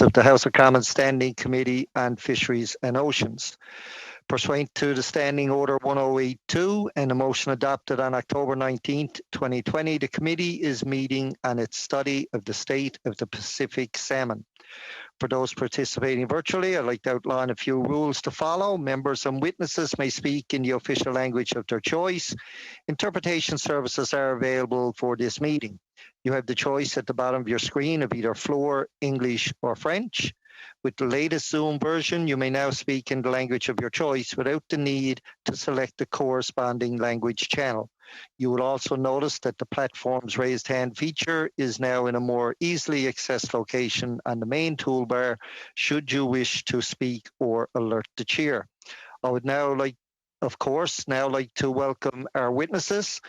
of the House of Commons Standing Committee on Fisheries and Oceans. Pursuant to the Standing Order 1082 and the motion adopted on October 19th, 2020, the committee is meeting on its study of the state of the Pacific salmon. For those participating virtually, I'd like to outline a few rules to follow. Members and witnesses may speak in the official language of their choice. Interpretation services are available for this meeting. You have the choice at the bottom of your screen of either Floor, English, or French. With the latest Zoom version, you may now speak in the language of your choice without the need to select the corresponding language channel. You will also notice that the platform's raised hand feature is now in a more easily accessed location on the main toolbar should you wish to speak or alert the chair. I would now like to welcome our witnesses.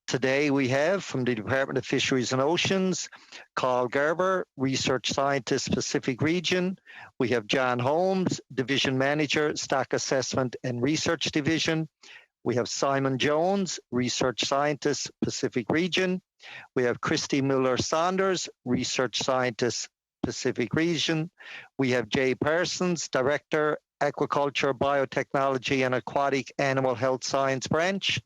Today we have from the Department of Fisheries and Oceans, Carl Garber, Research Scientist, Pacific Region. We have John Holmes, Division Manager, Stock Assessment and Research Division. We have Simon Jones, Research Scientist, Pacific Region. We have Kristi Miller-Saunders, Research Scientist, Pacific Region. We have Jay Parsons, Director, Aquaculture, Biotechnology and Aquatic Animal Health Science Branch.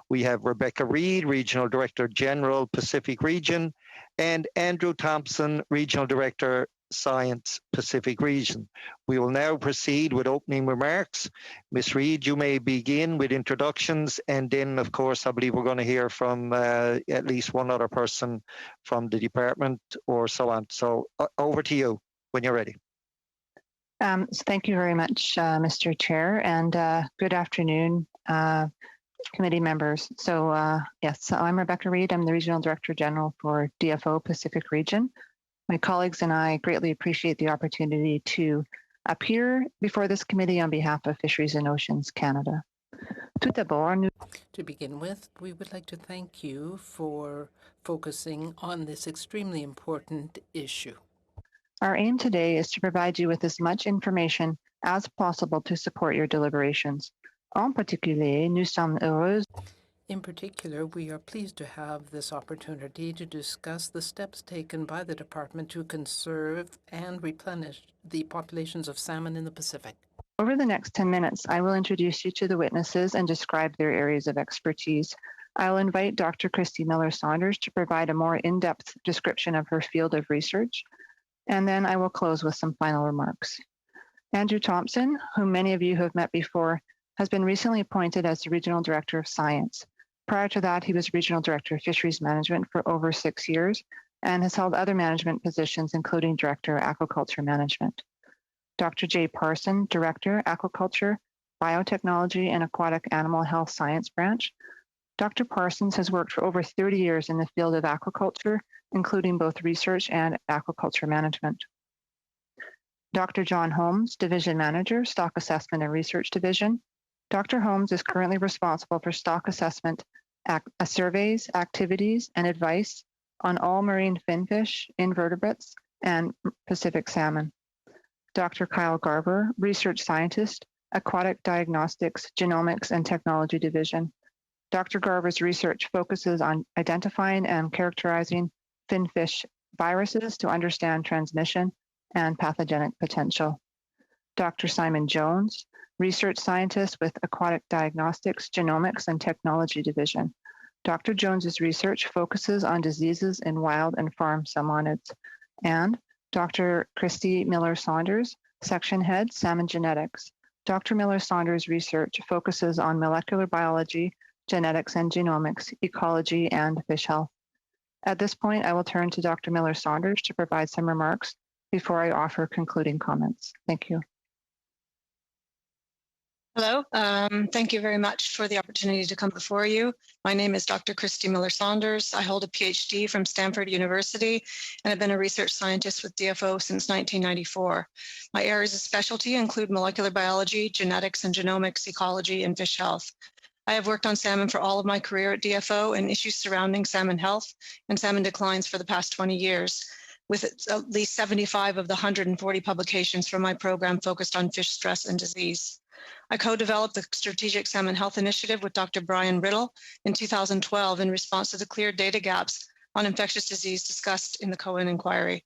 We have Rebecca Reid, Regional Director General, Pacific Region, and Andrew Thompson, Regional Director, Science, Pacific Region. We will now proceed with opening remarks. Ms. Reid, you may begin with introductions, and then, of course, I believe we're going to hear from at least one other person from the department or so on. So over to you when you're ready. Thank you very much, Mr. Chair, and good afternoon, committee members. So I'm Rebecca Reid. I'm the Regional Director General for DFO Pacific Region. My colleagues and I greatly appreciate the opportunity to appear before this committee on behalf of Fisheries and Oceans Canada. To begin with, we would like to thank you for focusing on this extremely important issue. Our aim today is to provide you with as much information as possible to support your deliberations. En particulier, nous sommes heureux. In particular, we are pleased to have this opportunity to discuss the steps taken by the department to conserve and replenish the populations of salmon in the Pacific. Over the next 10 minutes, I will introduce you to the witnesses and describe their areas of expertise. I will invite Dr. Kristi Miller-Saunders to provide a more in-depth description of her field of research, and then I will close with some final remarks. Andrew Thompson, whom many of you have met before, has been recently appointed as the Regional Director of Science. Prior to that, he was Regional Director of Fisheries Management for over 6 years and has held other management positions, including Director of Aquaculture Management. Dr. Jay Parsons, Director, Aquaculture, Biotechnology and Aquatic Animal Health Science Branch. Dr. Parsons has worked for over 30 years in the field of aquaculture, including both research and aquaculture management. Dr. John Holmes, Division Manager, Stock Assessment and Research Division. Dr. Holmes is currently responsible for stock assessment, surveys, activities, and advice on all marine finfish, invertebrates, and Pacific salmon. Dr. Kyle Garber, Research Scientist, Aquatic Diagnostics, Genomics, and Technology Division. Dr. Garber's research focuses on identifying and characterizing finfish viruses to understand transmission and pathogenic potential. Dr. Simon Jones, Research Scientist with Aquatic Diagnostics, Genomics, and Technology Division. Dr. Jones's research focuses on diseases in wild and farm salmonids. And Dr. Kristi Miller-Saunders, Section Head, Salmon Genetics. Dr. Miller-Saunders' research focuses on molecular biology, genetics and genomics, ecology, and fish health. At this point, I will turn to Dr. Miller-Saunders to provide some remarks before I offer concluding comments. Thank you. Hello, thank you very much for the opportunity to come before you. My name is Dr. Kristi Miller-Saunders. I hold a PhD from Stanford University and have been a research scientist with DFO since 1994. My areas of specialty include molecular biology, genetics and genomics, ecology, and fish health. I have worked on salmon for all of my career at DFO and issues surrounding salmon health and salmon declines for the past 20 years, with at least 75 of the 140 publications from my program focused on fish stress and disease. I co-developed the Strategic Salmon Health Initiative with Dr. Brian Riddle in 2012 in response to the clear data gaps on infectious disease discussed in the Cohen inquiry.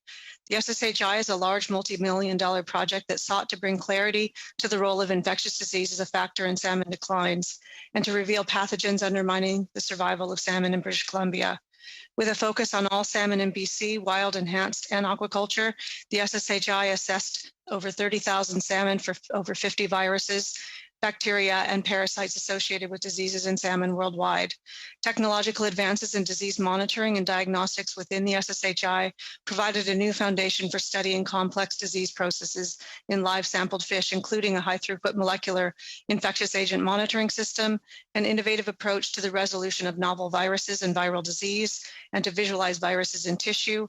The SSHI is a large multi-million-dollar project that sought to bring clarity to the role of infectious disease as a factor in salmon declines and to reveal pathogens undermining the survival of salmon in British Columbia. With a focus on all salmon in BC, wild, enhanced, and aquaculture, the SSHI assessed over 30,000 salmon for over 50 viruses, bacteria, and parasites associated with diseases in salmon worldwide. Technological advances in disease monitoring and diagnostics within the SSHI provided a new foundation for studying complex disease processes in live sampled fish, including a high-throughput molecular infectious agent monitoring system, an innovative approach to the resolution of novel viruses and viral disease, and to visualize viruses in tissue,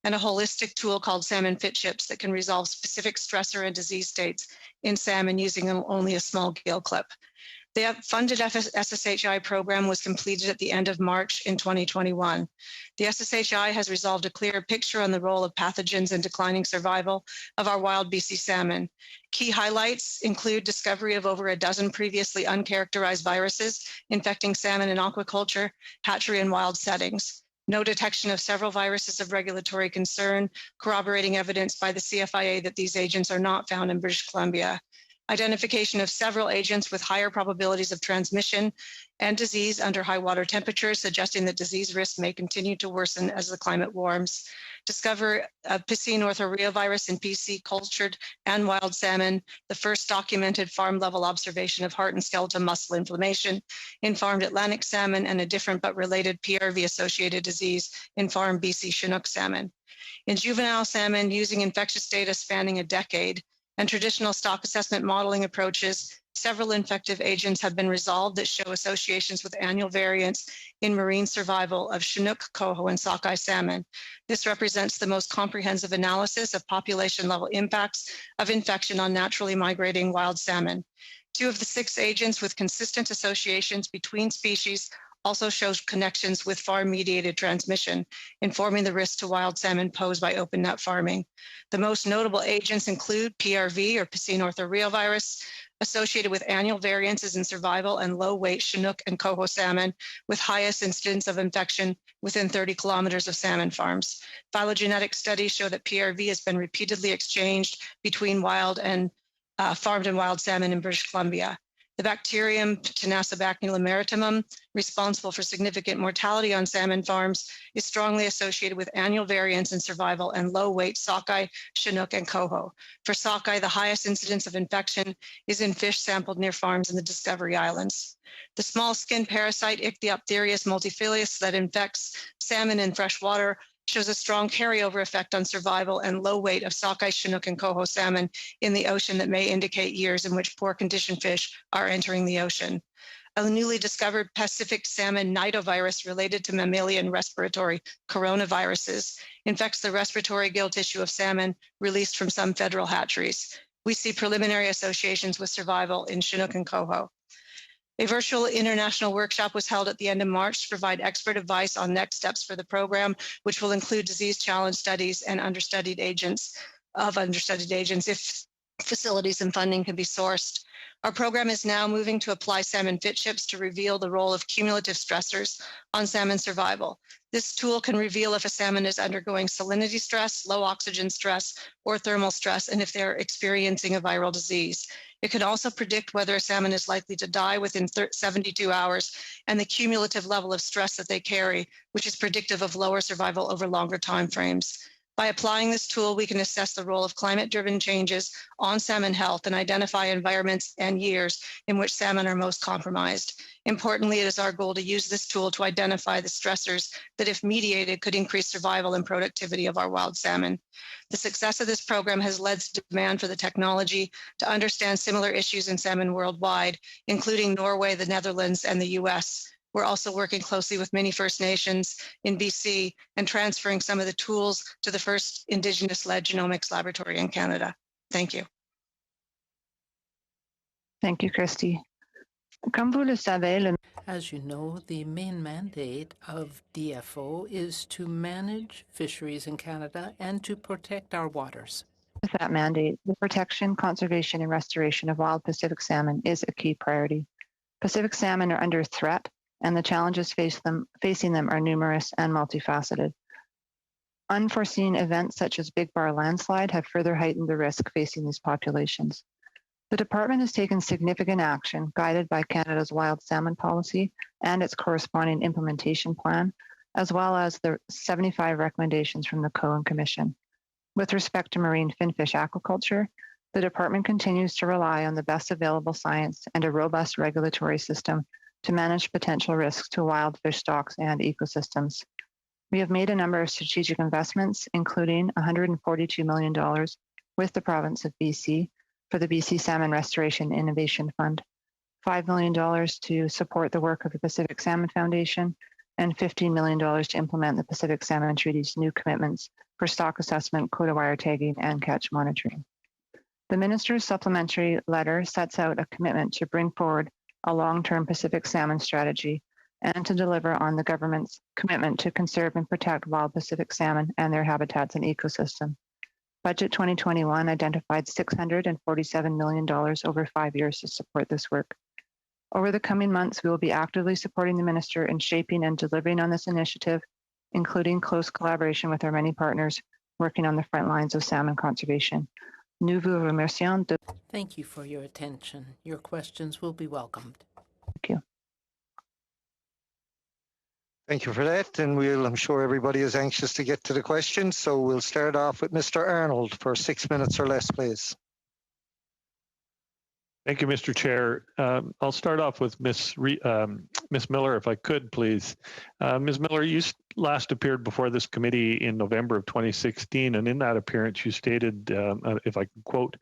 and a holistic tool called Salmon Fit Chips that can resolve specific stressor and disease states in salmon using only a small gill clip. The funded SSHI program was completed at the end of March in 2021. The SSHI has resolved a clear picture on the role of pathogens in declining survival of our wild BC salmon. Key highlights include discovery of over a dozen previously uncharacterized viruses infecting salmon in aquaculture, hatchery, and wild settings. No detection of several viruses of regulatory concern, corroborating evidence by the CFIA that these agents are not found in British Columbia. Identification of several agents with higher probabilities of transmission and disease under high water temperatures, suggesting that disease risk may continue to worsen as the climate warms. Discover a piscine orthoreovirus in PC cultured and wild salmon, the first documented farm-level observation of heart and skeletal muscle inflammation in farmed Atlantic salmon, and a different but related PRV-associated disease in farmed BC Chinook salmon. In juvenile salmon, using infectious data spanning a decade and traditional stock assessment modeling approaches, several infective agents have been resolved that show associations with annual variants in marine survival of Chinook, coho, and sockeye salmon. This represents the most comprehensive analysis of population-level impacts of infection on naturally migrating wild salmon. 2 of the 6 agents with consistent associations between species also shows connections with farm-mediated transmission, informing the risk to wild salmon posed by open net farming. The most notable agents include PRV, or piscine orthoreovirus, associated with annual variances in survival, and low-weight Chinook and coho salmon with highest incidence of infection within 30 kilometers of salmon farms. Phylogenetic studies show that PRV has been repeatedly exchanged between wild and farmed and wild salmon in British Columbia. The bacterium Tenacibaculum maritimum, responsible for significant mortality on salmon farms, is strongly associated with annual variance in survival and low-weight sockeye, Chinook, and coho. For sockeye, the highest incidence of infection is in fish sampled near farms in the Discovery Islands. The small skin parasite Ichthyopterius multifilius that infects salmon in fresh water shows a strong carryover effect on survival and low weight of sockeye, Chinook, and coho salmon in the ocean that may indicate years in which poor condition fish are entering the ocean. A newly discovered Pacific salmon nidovirus related to mammalian respiratory coronaviruses infects the respiratory gill tissue of salmon released from some federal hatcheries. We see preliminary associations with survival in Chinook and coho. A virtual international workshop was held at the end of March to provide expert advice on next steps for the program, which will include disease challenge studies and understudied agents if facilities and funding can be sourced. Our program is now moving to apply Salmon Fit Chips to reveal the role of cumulative stressors on salmon survival. This tool can reveal if a salmon is undergoing salinity stress, low oxygen stress, or thermal stress, and if they're experiencing a viral disease. It can also predict whether a salmon is likely to die within 72 hours and the cumulative level of stress that they carry, which is predictive of lower survival over longer timeframes. By applying this tool, we can assess the role of climate-driven changes on salmon health and identify environments and years in which salmon are most compromised. Importantly, it is our goal to use this tool to identify the stressors that, if mediated, could increase survival and productivity of our wild salmon. The success of this program has led to demand for the technology to understand similar issues in salmon worldwide, including Norway, the Netherlands, and the US. We're also working closely with many First Nations in BC and transferring some of the tools to the first Indigenous-led genomics laboratory in Canada. Thank you. Thank you, Kristi. Comme vous le savez, As you know, the main mandate of DFO is to manage fisheries in Canada and to protect our waters. with that mandate, the protection, conservation, and restoration of wild Pacific salmon is a key priority. Pacific salmon are under threat and the challenges facing them are numerous and multifaceted. Unforeseen events such as Big Bar landslide have further heightened the risk facing these populations. The department has taken significant action guided by Canada's wild salmon policy and its corresponding implementation plan, as well as the 75 recommendations from the Cohen Commission. With respect to marine finfish aquaculture, the department continues to rely on the best available science and a robust regulatory system to manage potential risks to wild fish stocks and ecosystems. We have made a number of strategic investments, including $142 million with the province of BC for the BC Salmon Restoration Innovation Fund, $5 million to support the work of the Pacific Salmon Foundation, and $15 million to implement the Pacific Salmon Treaty's new commitments for stock assessment, quota wire tagging, and catch monitoring. The Minister's supplementary letter sets out a commitment to bring forward a long-term Pacific salmon strategy and to deliver on the government's commitment to conserve and protect wild Pacific salmon and their habitats and ecosystem. Budget 2021 identified $647 million over 5 years to support this work. Over the coming months, we will be actively supporting the Minister in shaping and delivering on this initiative, including close collaboration with our many partners working on the front lines of salmon conservation. Nous vous remercions de... Thank you for your attention. Your questions will be welcomed. Thank you. Thank you for that. And I'm sure everybody is anxious to get to the questions. So we'll start off with Mr. Arnold for 6 minutes or less, please. Thank you, Mr. Chair. I'll start off with Ms. Miller, if I could, please. Ms. Miller, you last appeared before this committee in November of 2016, and in that appearance you stated, if I can quote,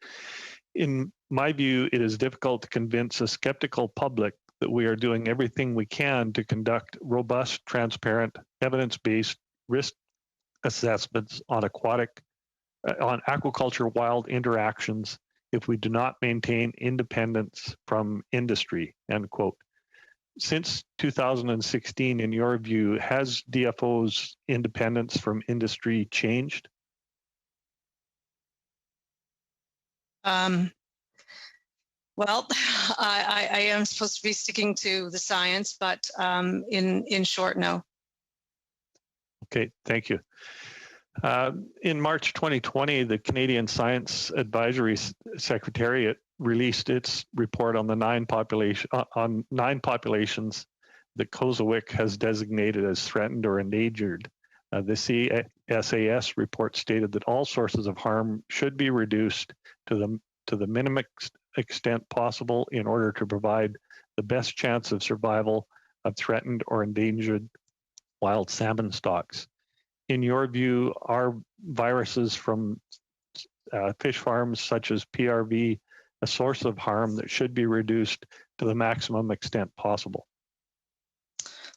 "In my view, it is difficult to convince a skeptical public that we are doing everything we can to conduct robust, transparent, evidence-based risk assessments on aquaculture wild interactions if we do not maintain independence from industry," end quote. Since 2016, in your view, has DFO's independence from industry changed? Well, I am supposed to be sticking to the science, but in short, no. Okay, thank you. In March 2020, the Canadian Science Advisory Secretariat released its report on the nine populations that COSAWIC has designated as threatened or endangered. The CSAS report stated that all sources of harm should be reduced to the minimum extent possible in order to provide the best chance of survival of threatened or endangered wild salmon stocks. In your view, are viruses from fish farms such as PRV a source of harm that should be reduced to the maximum extent possible?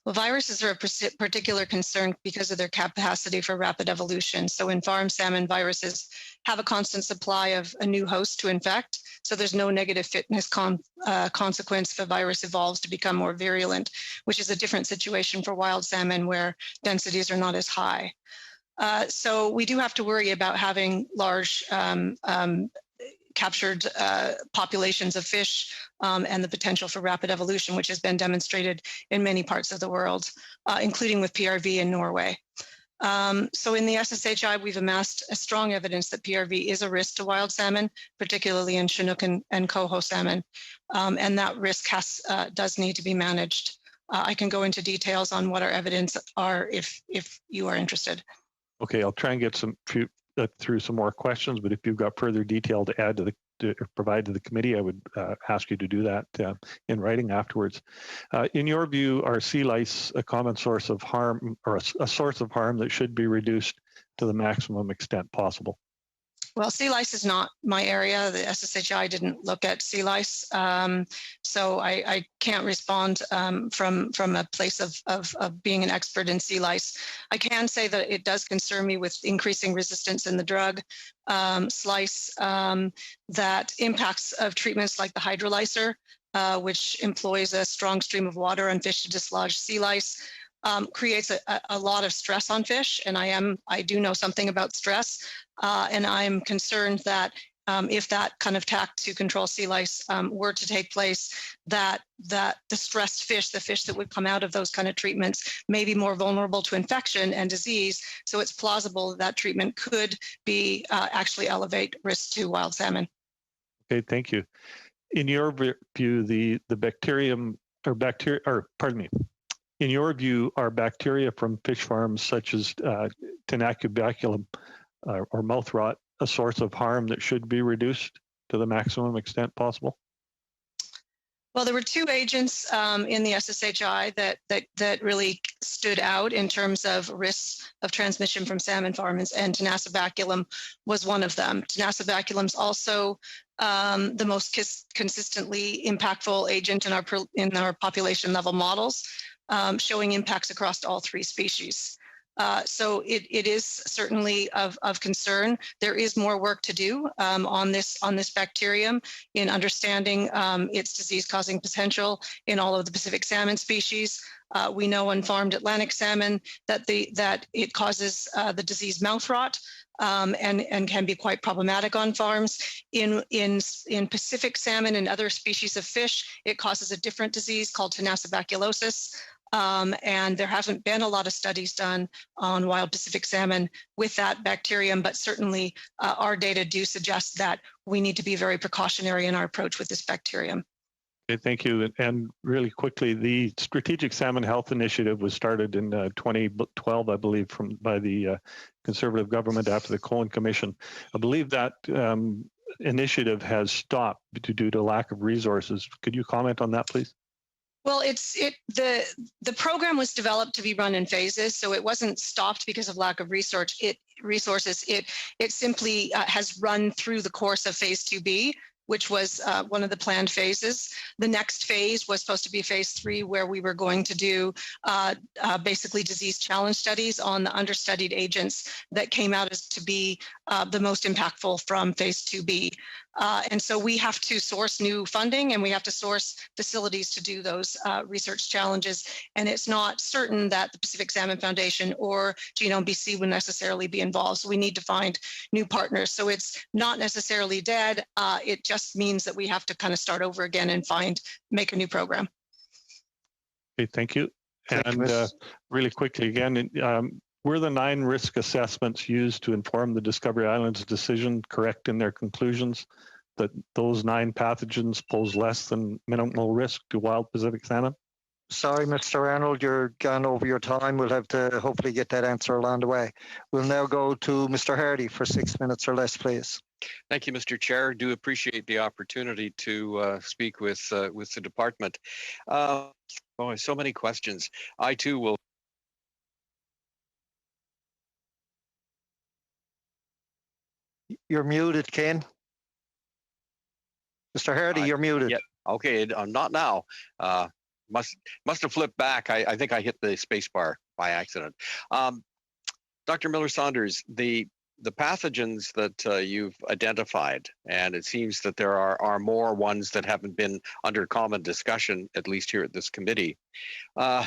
Well, viruses are a particular concern because of their capacity for rapid evolution. So in farm salmon, viruses have a constant supply of a new host to infect. So there's no negative fitness consequence if a virus evolves to become more virulent, which is a different situation for wild salmon where densities are not as high. So we do have to worry about having large captured populations of fish and the potential for rapid evolution, which has been demonstrated in many parts of the world, including with PRV in Norway. So in the SSHI, we've amassed a strong evidence that PRV is a risk to wild salmon, particularly in Chinook and coho salmon, and that risk does need to be managed. I can go into details on what our evidence are if you are interested. Okay, I'll try and get through some more questions, but if you've got further detail to add to provide to the committee, I would ask you to do that in writing afterwards. In your view, are sea lice a common source of harm or a source of harm that should be reduced to the maximum extent possible? Well, sea lice is not my area. The SSHI didn't look at sea lice, so I can't respond from a place of being an expert in sea lice. I can say that it does concern me with increasing resistance in the drug slice that impacts of treatments like the hydrolyser, which employs a strong stream of water on fish to dislodge sea lice. Creates a lot of stress on fish, and I do know something about stress, and I'm concerned that if that kind of tack to control sea lice were to take place, that the stressed fish, the fish that would come out of those kind of treatments, may be more vulnerable to infection and disease. So it's plausible that treatment could be actually elevate risk to wild salmon. Okay, thank you. In your view, the bacterium or bacteria, or pardon me, in your view, are bacteria from fish farms such as Tenacibaculum or mouth rot a source of harm that should be reduced to the maximum extent possible? Well, there were two agents in the SSHI that really stood out in terms of risks of transmission from salmon farms, and Tenacibaculum was one of them. Tenacibaculum is also the most consistently impactful agent in our population level models, showing impacts across all three species. So it is certainly of concern. There is more work to do on this bacterium in understanding its disease-causing potential in all of the Pacific salmon species. We know on farmed Atlantic salmon that it causes the disease mouth rot. And can be quite problematic on farms. In Pacific salmon and other species of fish, it causes a different disease called tenacibaculosis. And there haven't been a lot of studies done on wild Pacific salmon with that bacterium, but certainly our data do suggest that we need to be very precautionary in our approach with this bacterium. Okay, thank you. And really quickly, the Strategic Salmon Health Initiative was started in 2012, I believe, by the Conservative government after the Cohen Commission. I believe that initiative has stopped due to lack of resources. Could you comment on that, please? Well, the program was developed to be run in phases, so it wasn't stopped because of lack of resources. It simply has run through the course of phase 2B, which was one of the planned phases. The next phase was supposed to be phase 3, where we were going to do basically disease challenge studies on the understudied agents that came out as to be the most impactful from phase 2B. And so we have to source new funding, and we have to source facilities to do those research challenges. And it's not certain that the Pacific Salmon Foundation or Genome BC would necessarily be involved. So we need to find new partners. So it's not necessarily dead. It just means that we have to kind of start over again and make a new program. Okay, thank you. And really quickly again, were the 9 risk assessments used to inform the Discovery Islands decision correct in their conclusions that those 9 pathogens pose less than minimal risk to wild Pacific salmon? Sorry, Mr. Arnold, you're gone over your time. We'll have to hopefully get that answer along the way. We'll now go to Mr. Hardy for 6 minutes or less, please. Thank you, Mr. Chair. Do appreciate the opportunity to speak with the department. Boy, so many questions. I too will. You're muted, Ken. Mr. Hardy, you're muted. Yeah, okay, I'm not now. Must have flipped back. I think I hit the space bar by accident. Dr. Miller-Saunders, the pathogens that you've identified, and it seems that there are more ones that haven't been under common discussion, at least here at this committee. Now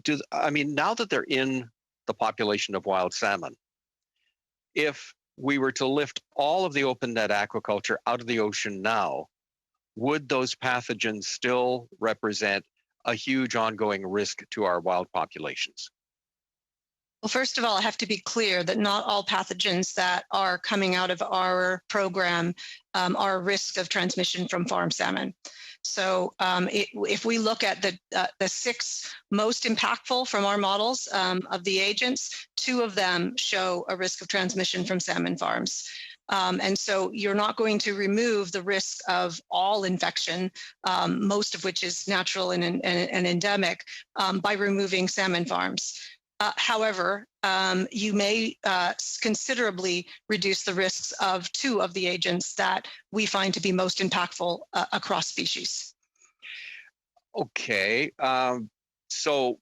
that they're in the population of wild salmon, if we were to lift all of the open net aquaculture out of the ocean now, would those pathogens still represent a huge ongoing risk to our wild populations? Well, first of all, I have to be clear that not all pathogens that are coming out of our program are a risk of transmission from farm salmon. So if we look at the 6 most impactful from our models of the agents, 2 of them show a risk of transmission from salmon farms. And so you're not going to remove the risk of all infection, most of which is natural and endemic, by removing salmon farms. However, you may considerably reduce the risks of 2 of the agents that we find to be most impactful across species. Okay, so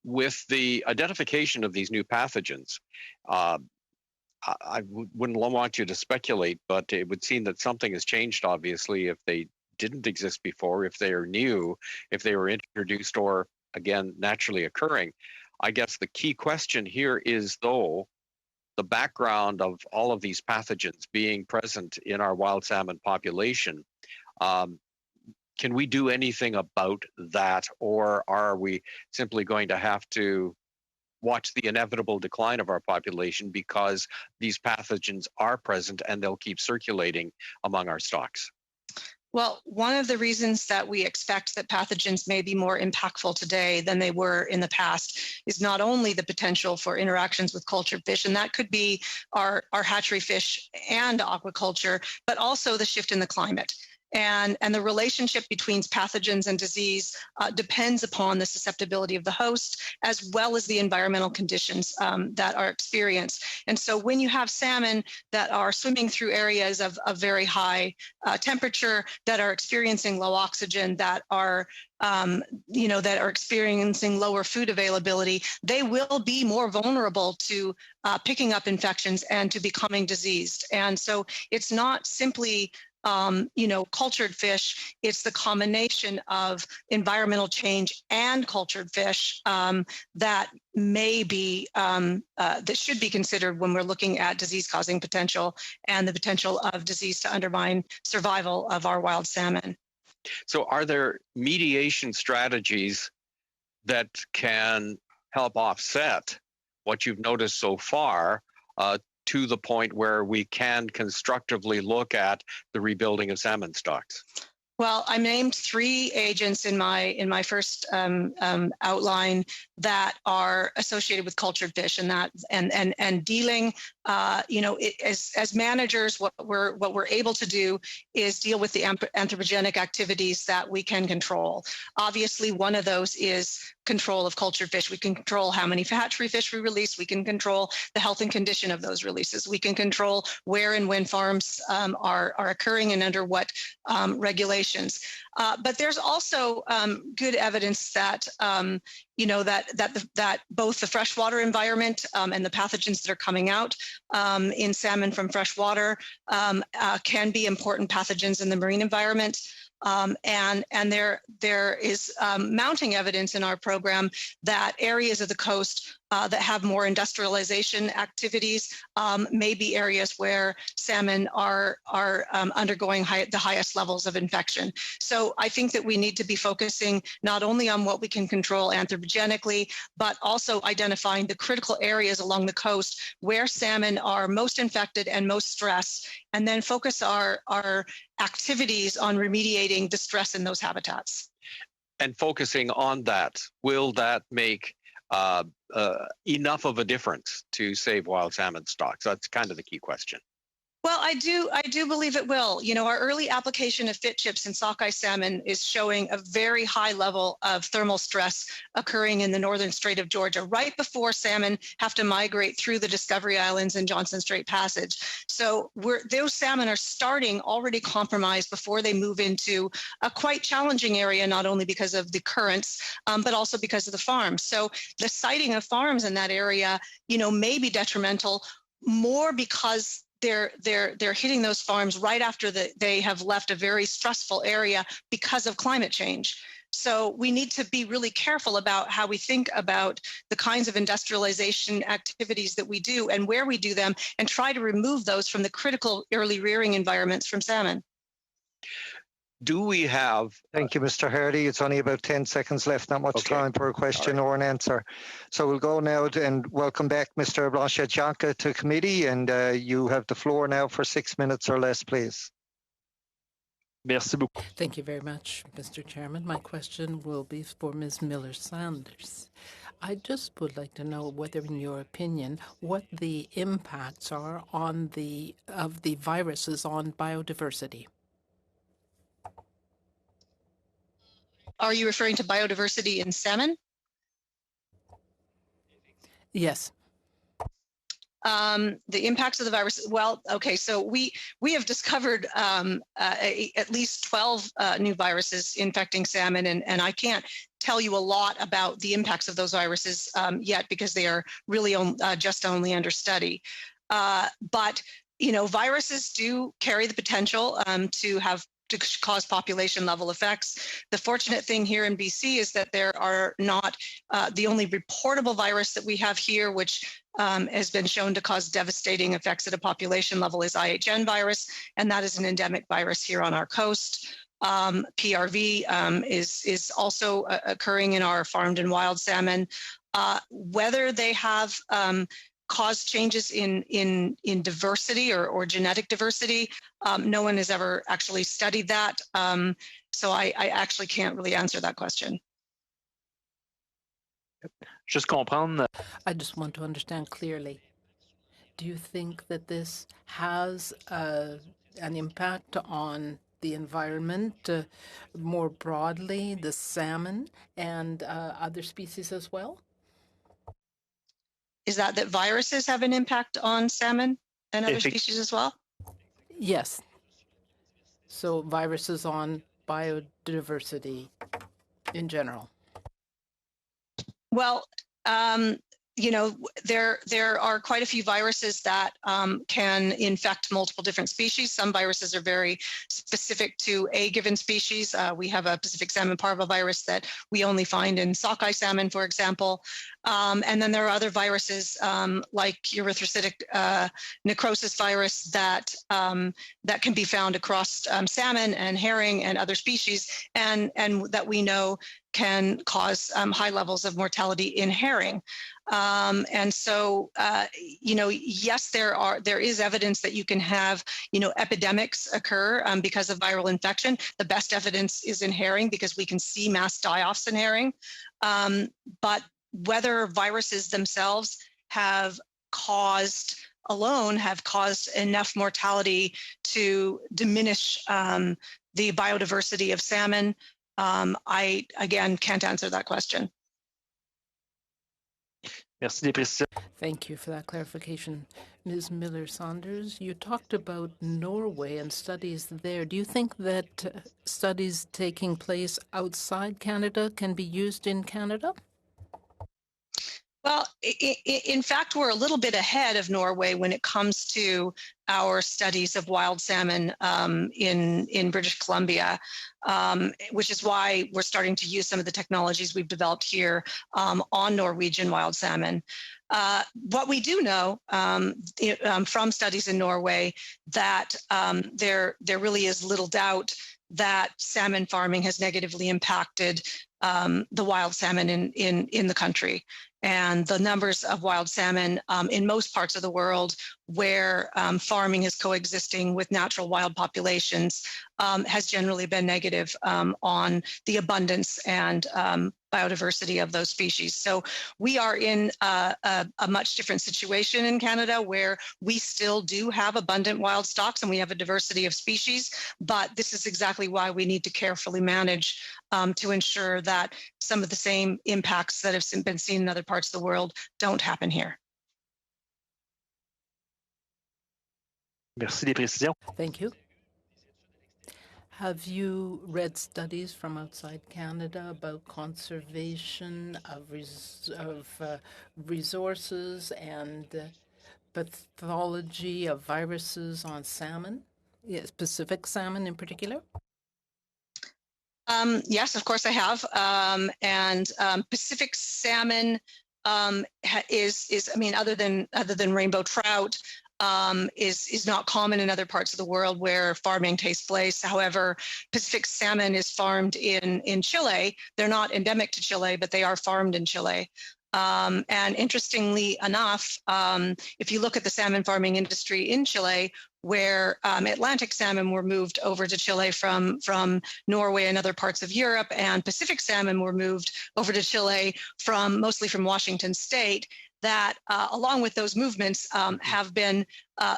with the identification of these new pathogens, I wouldn't want you to speculate, but it would seem that something has changed, obviously, if they didn't exist before, if they are new, if they were introduced, or again, naturally occurring. I guess the key question here is, though, the background of all of these pathogens being present in our wild salmon population, can we do anything about that, or are we simply going to have to watch the inevitable decline of our population because these pathogens are present and they'll keep circulating among our stocks? Well, one of the reasons that we expect that pathogens may be more impactful today than they were in the past is not only the potential for interactions with cultured fish, and that could be our hatchery fish and aquaculture, but also the shift in the climate. And the relationship between pathogens and disease depends upon the susceptibility of the host, as well as the environmental conditions that are experienced. And so when you have salmon that are swimming through areas of very high temperature, that are experiencing low oxygen, that are that are experiencing lower food availability, they will be more vulnerable to picking up infections and to becoming diseased. And so it's not simply cultured fish, it's the combination of environmental change and cultured fish that may be, that should be considered when we're looking at disease-causing potential and the potential of disease to undermine survival of our wild salmon. So are there mediation strategies that can help offset what you've noticed so far to the point where we can constructively look at the rebuilding of salmon stocks? Well, I named 3 agents in my first outline that are associated with cultured fish, and that and dealing, as managers, what we're able to do is deal with the anthropogenic activities that we can control. Obviously, one of those is control of cultured fish. We can control how many hatchery fish we release. We can control the health and condition of those releases. We can control where and when farms are occurring and under what regulations. But there's also good evidence that that both the freshwater environment and the pathogens that are coming out in salmon from freshwater can be important pathogens in the marine environment. And there is mounting evidence in our program that areas of the coast that have more industrialization activities may be areas where salmon are undergoing the highest levels of infection. So I think that we need to be focusing not only on what we can control anthropogenically, but also identifying the critical areas along the coast where salmon are most infected and most stressed, and then focus our activities on remediating the stress in those habitats. And focusing on that, will that make enough of a difference to save wild salmon stocks? That's kind of the key question. Well, I do believe it will. Our early application of fit chips in sockeye salmon is showing a very high level of thermal stress occurring in the northern Strait of Georgia, right before salmon have to migrate through the Discovery Islands and Johnson Strait Passage. So those salmon are starting already compromised before they move into a quite challenging area, not only because of the currents, but also because of the farms. So the siting of farms in that area, may be detrimental, more because they're hitting those farms right after they have left a very stressful area because of climate change. So we need to be really careful about how we think about the kinds of industrialization activities that we do and where we do them, and try to remove those from the critical early rearing environments from salmon. Do we have... Thank you, Mr. Hardy. It's only about 10 seconds left, not much time for a question or an answer. So we'll go now and welcome back Mr. Blanchett-Janka to committee, and you have the floor now for 6 minutes or less, please. Merci beaucoup. Thank you very much, Mr. Chairman. My question will be for Ms. Miller-Saunders. I just would like to know whether, in your opinion, what the impacts are of the viruses on biodiversity. Are you referring to biodiversity in salmon? Yes. The impacts of the virus. Well, okay, so we have discovered at least 12 new viruses infecting salmon, and I can't tell you a lot about the impacts of those viruses yet, because they are really just only under study. But viruses do carry the potential to cause population level effects. The fortunate thing here in BC is that there are not the only reportable virus that we have here, which has been shown to cause devastating effects at a population level is IHN virus, and that is an endemic virus here on our coast. PRV is also occurring in our farmed and wild salmon. Whether they have caused changes in diversity or genetic diversity, no one has ever actually studied that. So I actually can't really answer that question. Juste comprendre. I just want to understand clearly. Do you think that this has an impact on the environment more broadly, the salmon and other species as well? Is that viruses have an impact on salmon and other species as well? Yes. So viruses on biodiversity in general. Well, you know, there are quite a few viruses that can infect multiple different species. Some viruses are very specific to a given species. We have a Pacific salmon parvovirus that we only find in sockeye salmon, for example. And then there are other viruses like erythrocytic necrosis virus that that can be found across salmon and herring and other species, and that we know can cause high levels of mortality in herring. And so, you know, yes, there is evidence that you can have, you know, epidemics occur because of viral infection. The best evidence is in herring because we can see mass die-offs in herring. But whether viruses themselves have caused enough mortality to diminish the biodiversity of salmon, I, again, can't answer that question. Merci des précisions. Thank you for that clarification. Ms. Miller-Saunders, you talked about Norway and studies there. Do you think that studies taking place outside Canada can be used in Canada? Well, in fact, we're a little bit ahead of Norway when it comes to our studies of wild salmon in British Columbia, which is why we're starting to use some of the technologies we've developed here on Norwegian wild salmon. What we do know from studies in Norway that there really is little doubt that salmon farming has negatively impacted the wild salmon in the country. And the numbers of wild salmon in most parts of the world where farming is coexisting with natural wild populations has generally been negative on the abundance and biodiversity of those species. So we are in a much different situation in Canada where we still do have abundant wild stocks and we have a diversity of species, but this is exactly why we need to carefully manage to ensure that some of the same impacts that have been seen in other parts of the world don't happen here. Merci des précisions. Thank you. Have you read studies from outside Canada about conservation of resources and pathology of viruses on salmon, Pacific salmon in particular? Yes, of course I have. And Pacific salmon is, I mean, other than rainbow trout, is not common in other parts of the world where farming takes place. However, Pacific salmon is farmed in Chile. They're not endemic to Chile, but they are farmed in Chile. And interestingly enough, if you look at the salmon farming industry in Chile, where Atlantic salmon were moved over to Chile from Norway and other parts of Europe, and Pacific salmon were moved over to Chile mostly from Washington State, that along with those movements have been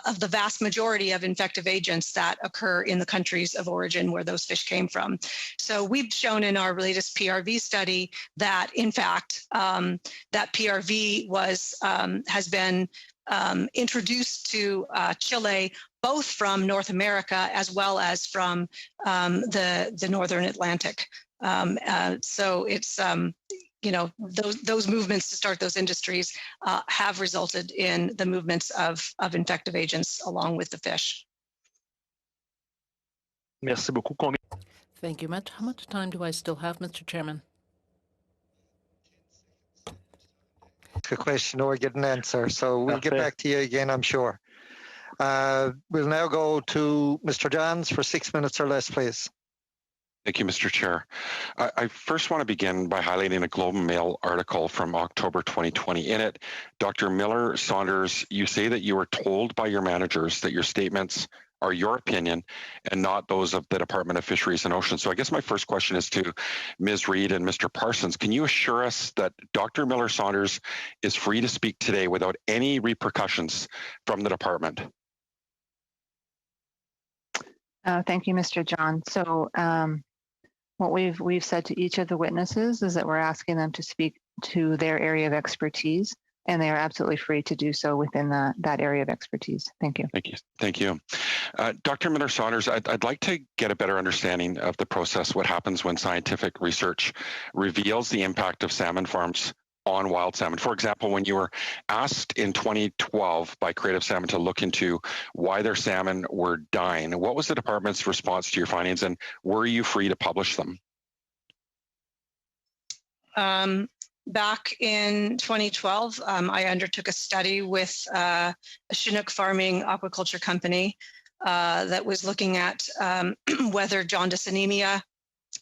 of the vast majority of infective agents that occur in the countries of origin where those fish came from. So we've shown in our latest PRV study that, in fact, that PRV has been introduced to Chile both from North America as well as from the Northern Atlantic. So it's you know, those movements to start those industries have resulted in the movements of infective agents along with the fish. Merci beaucoup. Thank you much. How much time do I still have, Mr. Chairman? a question or get an answer. So we'll get back to you again, I'm sure. We'll now go to Mr. Johns for 6 minutes or less, please. Thank you, Mr. Chair. I first want to begin by highlighting a Globe and Mail article from October 2020. In it, Dr. Miller-Saunders, you say that you were told by your managers that your statements are your opinion and not those of the Department of Fisheries and Oceans. So I guess my first question is to Ms. Reid and Mr. Parsons. Can you assure us that Dr. Miller-Saunders is free to speak today without any repercussions from the department? Thank you, Mr. John. So what we've said to each of the witnesses is that we're asking them to speak to their area of expertise, and they are absolutely free to do so within that area of expertise. Thank you. Thank you. Thank you. Dr. Miller-Saunders, I'd like to get a better understanding of the process, what happens when scientific research reveals the impact of salmon farms on wild salmon. For example, when you were asked in 2012 by Creative Salmon to look into why their salmon were dying, what was the department's response to your findings, and were you free to publish them? Back in 2012, I undertook a study with a Chinook farming aquaculture company that was looking at whether jaundice anemia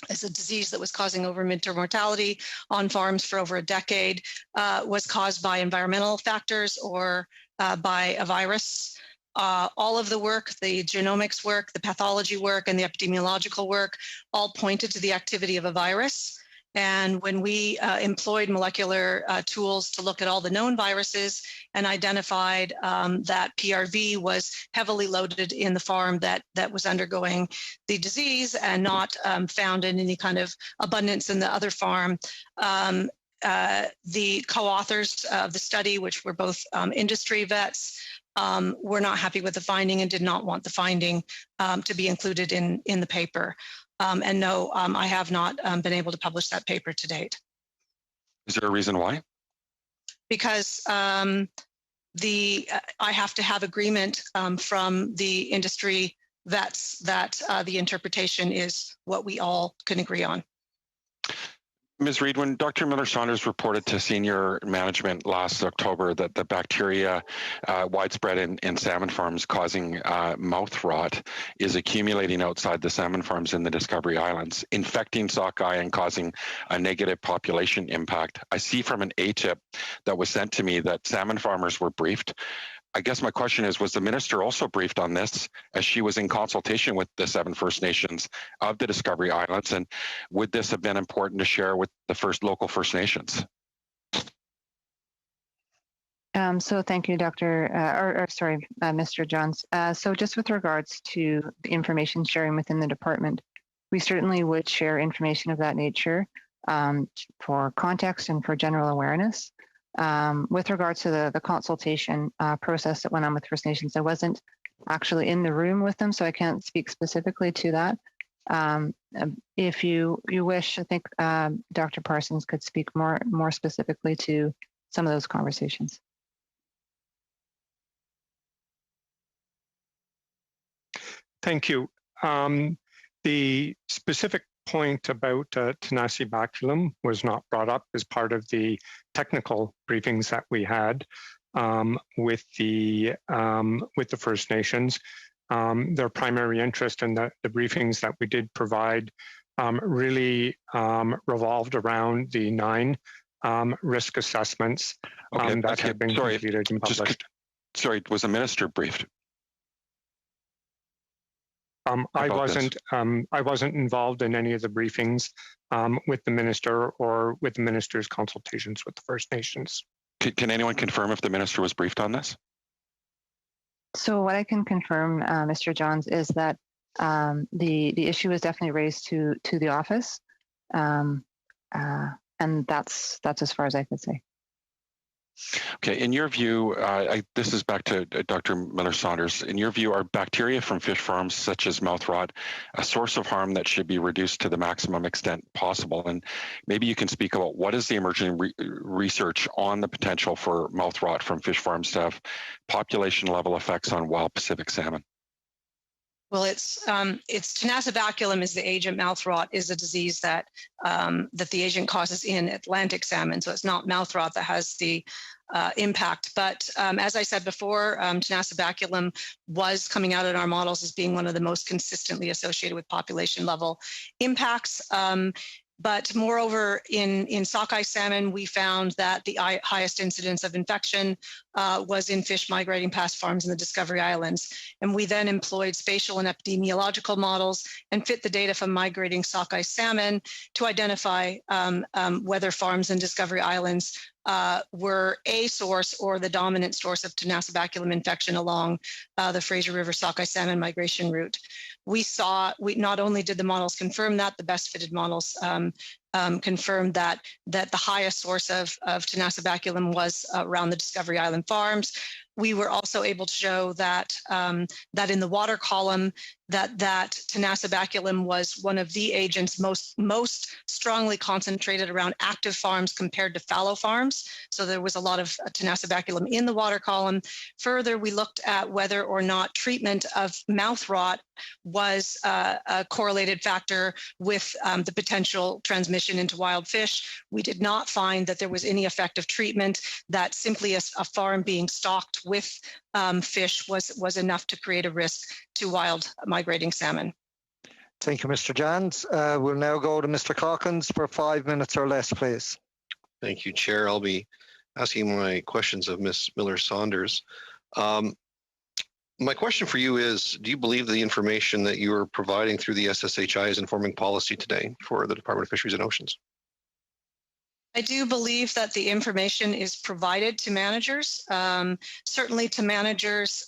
as a disease that was causing overwinter mortality on farms for over a decade was caused by environmental factors or by a virus. All of the work, the genomics work, the pathology work, and the epidemiological work all pointed to the activity of a virus. And when we employed molecular tools to look at all the known viruses and identified that PRV was heavily loaded in the farm that was undergoing the disease and not found in any kind of abundance in the other farm, the co-authors of the study, which were both industry vets, were not happy with the finding and did not want the finding to be included in the paper. And no, I have not been able to publish that paper to date. Is there a reason why? Because I have to have agreement from the industry vets that the interpretation is what we all can agree on. Ms. Reid, when Dr. Miller-Saunders reported to senior management last October that the bacteria widespread in salmon farms causing mouth rot is accumulating outside the salmon farms in the Discovery Islands, infecting sockeye and causing a negative population impact, I see from an ATIP that was sent to me that salmon farmers were briefed. I guess my question is, was the minister also briefed on this as she was in consultation with the 7 First Nations of the Discovery Islands? And would this have been important to share with the local First Nations? So thank you, Mr. Johns. So just with regards to the information sharing within the department, we certainly would share information of that nature for context and for general awareness. With regards to the consultation process that went on with First Nations, I wasn't actually in the room with them, so I can't speak specifically to that. If you wish, I think Dr. Parsons could speak more specifically to some of those conversations. Thank you. The specific point about Tenacibaculum was not brought up as part of the technical briefings that we had with the First Nations. Their primary interest in the briefings that we did provide really revolved around the 9 risk assessments that have been completed and published. Sorry, was the minister briefed? I wasn't involved in any of the briefings with the minister or with the minister's consultations with the First Nations. Can anyone confirm if the minister was briefed on this? So what I can confirm, Mr. Johns, is that the issue was definitely raised to the office, and that's as far as I could say. Okay, in your view, this is back to Dr. Miller-Saunders. In your view, are bacteria from fish farms such as mouth rot a source of harm that should be reduced to the maximum extent possible? And maybe you can speak about what is the emerging research on the potential for mouth rot from fish farms to have population level effects on wild Pacific salmon? Well, it's tenacibaculum is the agent. Mouth rot is a disease that that the agent causes in Atlantic salmon. So it's not mouth rot that has the impact. But as I said before, tenacibaculum was coming out in our models as being one of the most consistently associated with population level impacts. But moreover, in sockeye salmon, we found that the highest incidence of infection was in fish migrating past farms in the Discovery Islands. And we then employed spatial and epidemiological models and fit the data from migrating sockeye salmon to identify whether farms in Discovery Islands were a source or the dominant source of tenacibaculum infection along the Fraser River sockeye salmon migration route. We not only did the models confirm that, the best fitted models confirmed that the highest source of tenacibaculum was around the Discovery Island farms. We were also able to show that that in the water column, that tenacibaculum was one of the agents most strongly concentrated around active farms compared to fallow farms. So there was a lot of tenacibaculum in the water column. Further, we looked at whether or not treatment of mouth rot was a correlated factor with the potential transmission into wild fish. We did not find that there was any effective treatment, that simply a farm being stocked with fish was enough to create a risk to wild migrating salmon. Thank you, Mr. Johns. We'll now go to Mr. Calkins for 5 minutes or less, please. Thank you, Chair. I'll be asking my questions of Ms. Miller-Saunders. My question for you is, do you believe the information that you are providing through the SSHI is informing policy today for the Department of Fisheries and Oceans? I do believe that the information is provided to managers, certainly to managers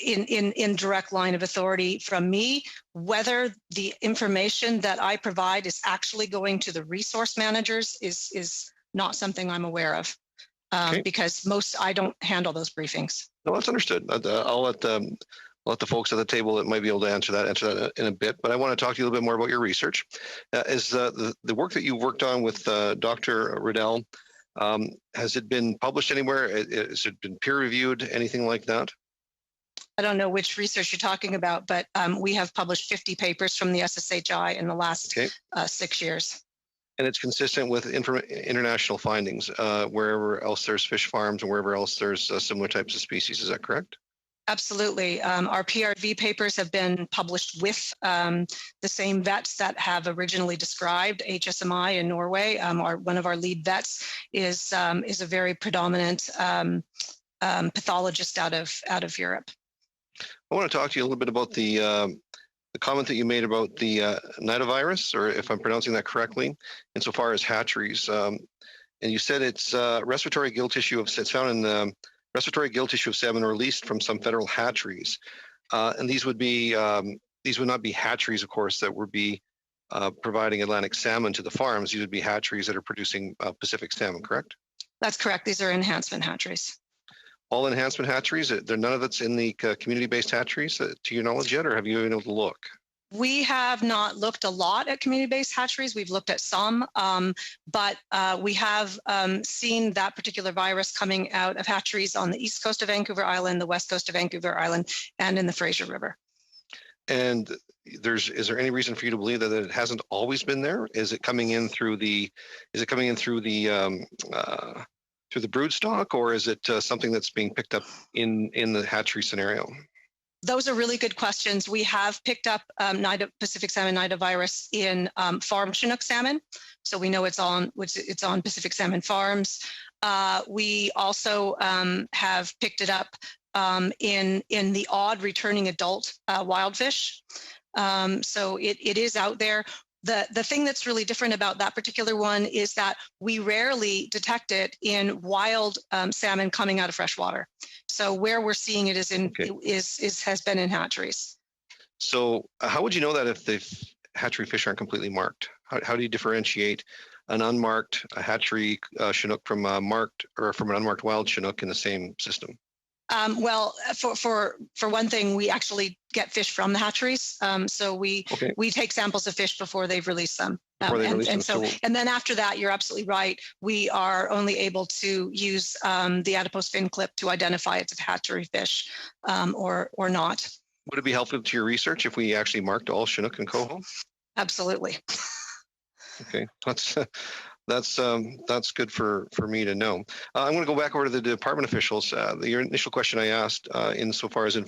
in direct line of authority from me. Whether the information that I provide is actually going to the resource managers is not something I'm aware of, Okay. because I don't handle those briefings. No, that's understood. I'll let the folks at the table that might be able to answer that in a bit. But I want to talk to you a little bit more about your research. Is the work that you've worked on with Dr. Riddell, has it been published anywhere? Has it been peer reviewed? Anything like that? I don't know which research you're talking about, but we have published 50 papers from the SSHI in the last 6 years. And it's consistent with international findings, wherever else there's fish farms and wherever else there's similar types of species. Is that correct? Absolutely. Our PRV papers have been published with the same vets that have originally described HSMI in Norway. One of our lead vets is a very predominant pathologist out of Europe. I want to talk to you a little bit about the comment that you made about the nidovirus, or if I'm pronouncing that correctly, insofar as hatcheries. And you said it's respiratory gill tissue it's found in the respiratory gill tissue of salmon released from some federal hatcheries. And these would not be hatcheries, of course, that would be providing Atlantic salmon to the farms. These would be hatcheries that are producing Pacific salmon, correct? That's correct. These are enhancement hatcheries. All enhancement hatcheries? None of it's in the community-based hatcheries, to your knowledge yet, or have you been able to look? We have not looked a lot at community-based hatcheries. We've looked at some, but we have seen that particular virus coming out of hatcheries on the east coast of Vancouver Island, the west coast of Vancouver Island, and in the Fraser River. And is there any reason for you to believe that it hasn't always been there? Is it coming in through the through the brood stock, or is it something that's being picked up in the hatchery scenario? Those are really good questions. We have picked up Pacific salmon nidovirus in farm Chinook salmon, so we know it's on Pacific salmon farms. We also have picked it up in the odd returning adult wild fish. So it is out there. The thing that's really different about that particular one is that we rarely detect it in wild salmon coming out of fresh water. So where we're seeing it has been in hatcheries. So how would you know that if the hatchery fish aren't completely marked? How do you differentiate an unmarked hatchery Chinook from a marked, or from an unmarked wild Chinook in the same system? Well, for one thing, we actually get fish from the hatcheries. So we take samples of fish before they've released them. And then after that, you're absolutely right. We are only able to use the adipose fin clip to identify it's a hatchery fish or not. Would it be helpful to your research if we actually marked all Chinook and coho? Absolutely. Okay, that's good for me to know. I'm going to go back over to the department officials. Your initial question I asked, insofar as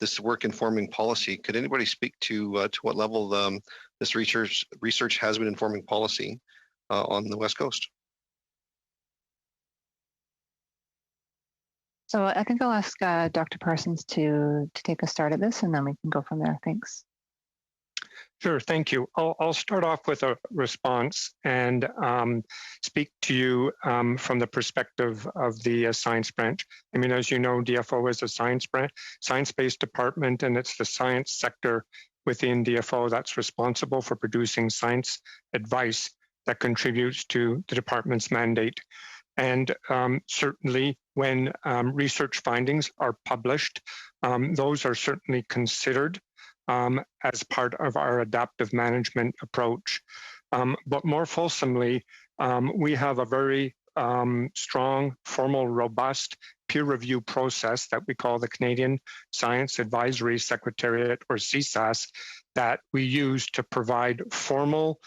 this work informing policy, could anybody speak to what level this research has been informing policy on the West Coast? So I think I'll ask Dr. Parsons to take a start at this, and then we can go from there. Thanks. Sure, thank you. I'll start off with a response and speak to you from the perspective of the science branch. I mean, as you know, DFO is a science-based department, and it's the science sector within DFO that's responsible for producing science advice that contributes to the department's mandate. And certainly when research findings are published, those are certainly considered as part of our adaptive management approach. But more fulsomely, we have a very strong, formal, robust peer review process that we call the Canadian Science Advisory Secretariat, or CSAS, that we use to provide formal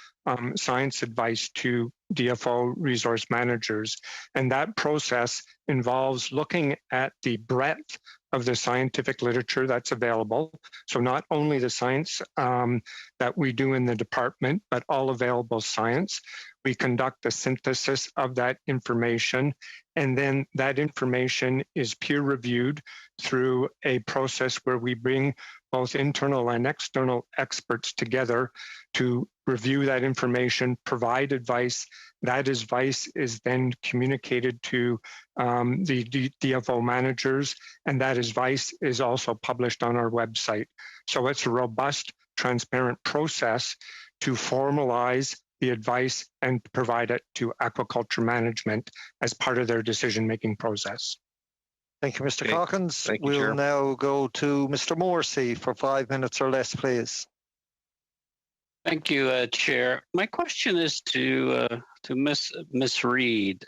science advice to DFO resource managers. And that process involves looking at the breadth of the scientific literature that's available. So not only the science that we do in the department, but all available science. We conduct a synthesis of that information, and then that information is peer reviewed through a process where we bring both internal and external experts together to review that information, provide advice. That advice is then communicated to the DFO managers, and that advice is also published on our website. So it's a robust, transparent process to formalize the advice and provide it to aquaculture management as part of their decision-making process. Thank you, Mr. Okay. Calkins. Thank you, We'll Chair. now go to Mr. Morrissey for 5 minutes or less, please. Thank you, Chair. My question is to Miss Reid.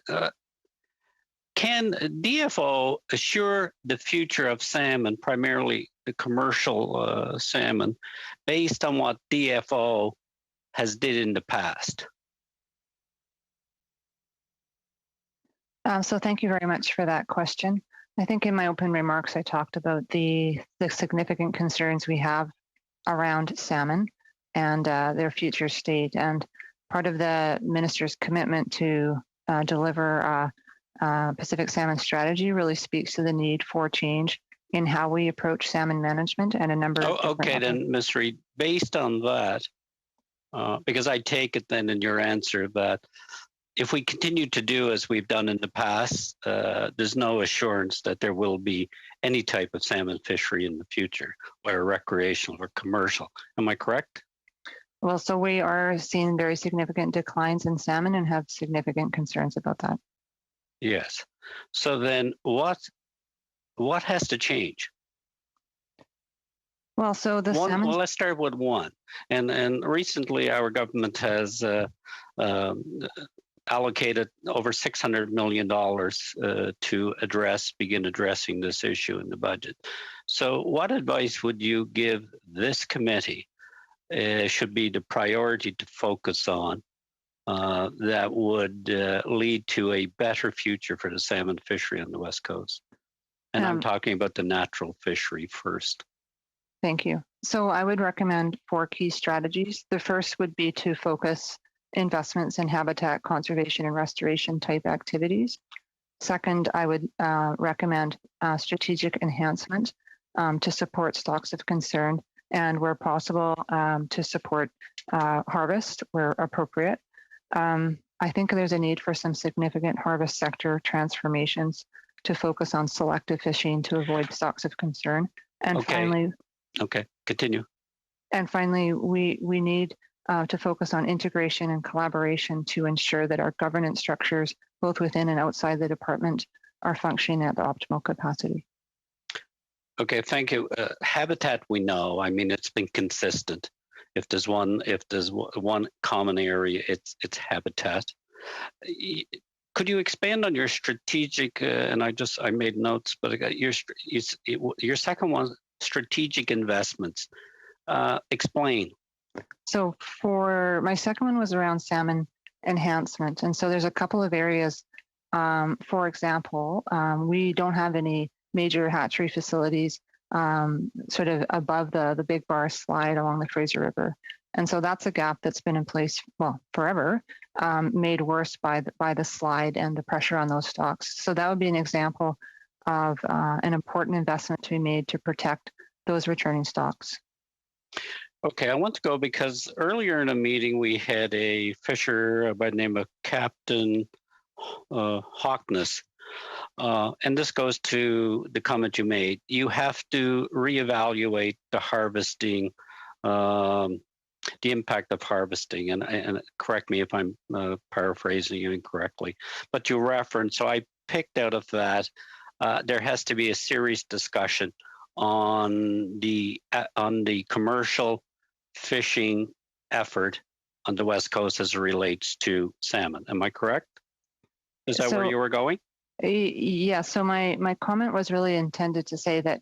Can DFO assure the future of salmon, primarily the commercial salmon, based on what DFO has did in the past? So thank you very much for that question. I think in my open remarks, I talked about the significant concerns we have around salmon and their future state. And part of the minister's commitment to deliver Pacific salmon strategy really speaks to the need for change in how we approach salmon management and a number of okay, then, Ms. Reid, based on that, because I take it then in your answer that if we continue to do as we've done in the past, there's no assurance that there will be any type of salmon fishery in the future, whether recreational or commercial. Am I correct? Well, so we are seeing very significant declines in salmon and have significant concerns about that. Yes. So then what has to change? Well, so the salmon... Well, let's start with one. And recently our government has allocated over $600 million to begin addressing this issue in the budget. So what advice would you give this committee should be the priority to focus on that would lead to a better future for the salmon fishery on the West Coast? And I'm talking about the natural fishery first. Thank you. So I would recommend 4 key strategies. The first would be to focus investments in habitat conservation and restoration type activities. Second, I would recommend strategic enhancement to support stocks of concern and where possible to support harvest where appropriate. I think there's a need for some significant harvest sector transformations to focus on selective fishing to avoid stocks of concern. And finally, continue. And finally, we need to focus on integration and collaboration to ensure that our governance structures, both within and outside the department, are functioning at the optimal capacity. Okay, thank you. Habitat, we know. I mean, it's been consistent. If there's one common area, it's habitat. Could you expand on your strategic? And I made notes, but your second one strategic investments. Explain. So for my second one was around salmon enhancement. And so there's a couple of areas. For example, we don't have any major hatchery facilities sort of above the big bar slide along the Fraser River. And so that's a gap that's been in place, well, forever, made worse by the slide and the pressure on those stocks. So that would be an example of an important investment to be made to protect those returning stocks. Okay, I want to go because earlier in a meeting we had a fisher by the name of Captain Hawkness. And this goes to the comment you made. You have to reevaluate the harvesting, the impact of harvesting. And correct me if I'm paraphrasing you incorrectly, but you referenced, so I picked out of that, there has to be a serious discussion on the commercial fishing effort on the West Coast as it relates to salmon. Am I correct? Is that where you were going? Yeah, so my comment was really intended to say that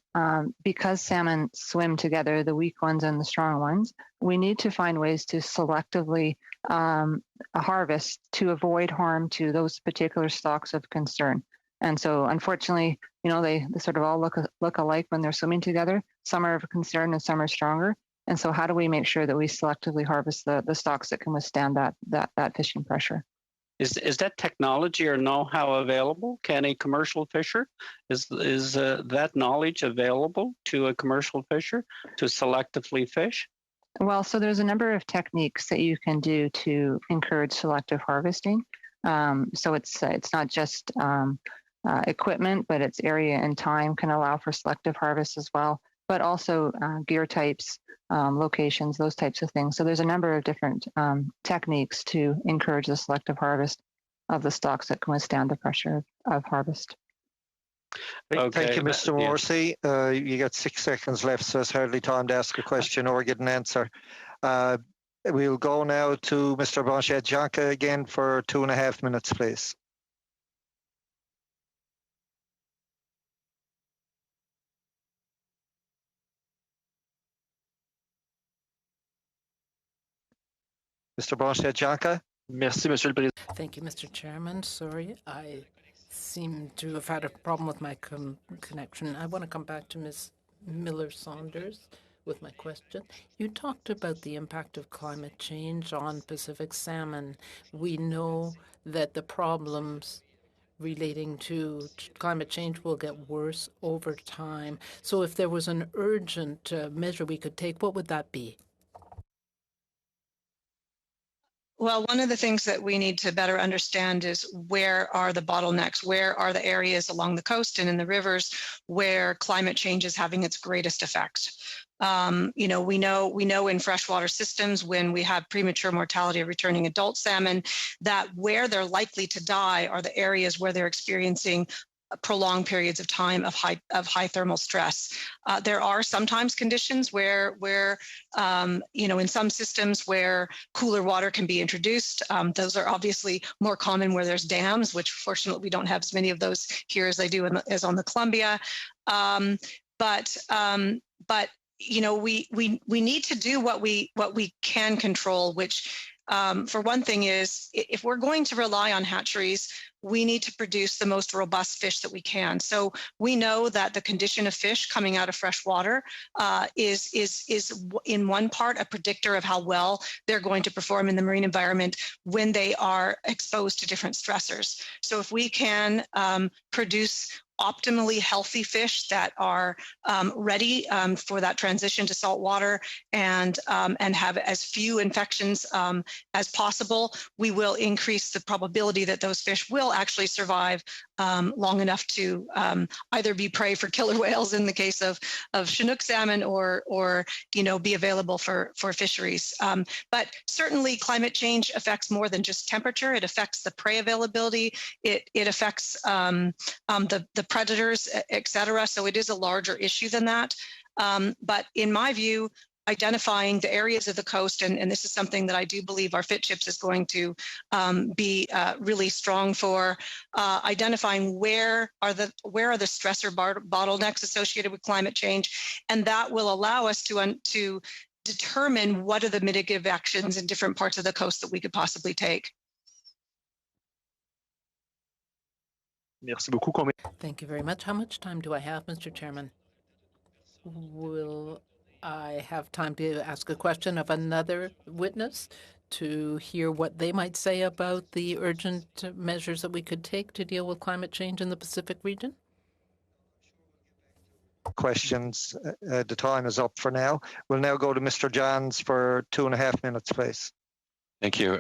because salmon swim together, the weak ones and the strong ones, we need to find ways to selectively harvest to avoid harm to those particular stocks of concern. And so unfortunately, they sort of all look alike when they're swimming together. Some are of concern and some are stronger. And so how do we make sure that we selectively harvest the stocks that can withstand that fishing pressure? Is that technology or know-how available? Can a commercial fisher, is that knowledge available to a commercial fisher to selectively fish? Well, so there's a number of techniques that you can do to encourage selective harvesting. So it's not just equipment, but it's area and time can allow for selective harvest as well, but also gear types, locations, those types of things. So there's a number of different techniques to encourage the selective harvest of the stocks that can withstand the pressure of harvest. Okay. Thank you, Mr. Morrissey. You got 6 seconds left, so it's hardly time to ask a question or get an answer. We'll go now to Mr. Blanchet-Janka again for 2.5 minutes, please. Mr. Blanchet-Janka. Merci, Monsieur le Président. Thank you, Mr. Chairman. Sorry, I seem to have had a problem with my connection. I want to come back to Ms. Miller-Saunders with my question. You talked about the impact of climate change on Pacific salmon. We know that the problems relating to climate change will get worse over time. So if there was an urgent measure we could take, what would that be? Well, one of the things that we need to better understand is where are the bottlenecks? Where are the areas along the coast and in the rivers where climate change is having its greatest effect? We know in freshwater systems when we have premature mortality of returning adult salmon, that where they're likely to die are the areas where they're experiencing prolonged periods of time of high thermal stress. There are sometimes conditions where in some systems where cooler water can be introduced. Those are obviously more common where there's dams, which fortunately we don't have as many of those here as they do as on the Columbia. But we need to do what we can control, which for one thing is if we're going to rely on hatcheries, we need to produce the most robust fish that we can. So we know that the condition of fish coming out of fresh water is in one part a predictor of how well they're going to perform in the marine environment when they are exposed to different stressors. So if we can produce optimally healthy fish that are ready for that transition to salt water and have as few infections as possible, we will increase the probability that those fish will actually survive long enough to either be prey for killer whales in the case of Chinook salmon or be available for fisheries. But certainly climate change affects more than just temperature. It affects the prey availability. It affects the predators, et cetera. So it is a larger issue than that. But in my view, identifying the areas of the coast, and this is something that I do believe our FISHERIES is going to be really strong for, identifying where are the stressor bottlenecks associated with climate change, and that will allow us to determine what are the mitigative actions in different parts of the coast that we could possibly take. Merci beaucoup. Thank you very much. How much time do I have, Mr. Chairman? Will I have time to ask a question of another witness to hear what they might say about the urgent measures that we could take to deal with climate change in the Pacific region? Questions. The time is up for now. We'll now go to Mr. Johns for 2.5 minutes, please. Thank you.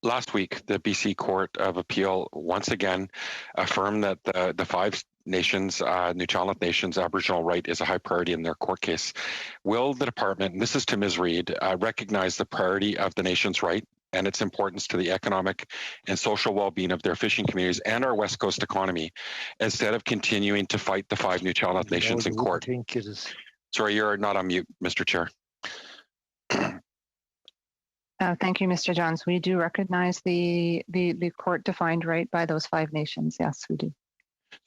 Last week, the BC Court of Appeal once again affirmed that the Five Nations, Nuu-chah-nulth Nations Aboriginal right is a high priority in their court case. Will the department, and this is to Ms. Reid, recognize the priority of the nation's right and its importance to the economic and social well-being of their fishing communities and our West Coast economy, instead of continuing to fight the Five Nuu-chah-nulth Nations in court? Sorry, you're not on mute, Mr. Chair. Thank you, Mr. Johns. We do recognize the court-defined right by those Five Nations. Yes, we do.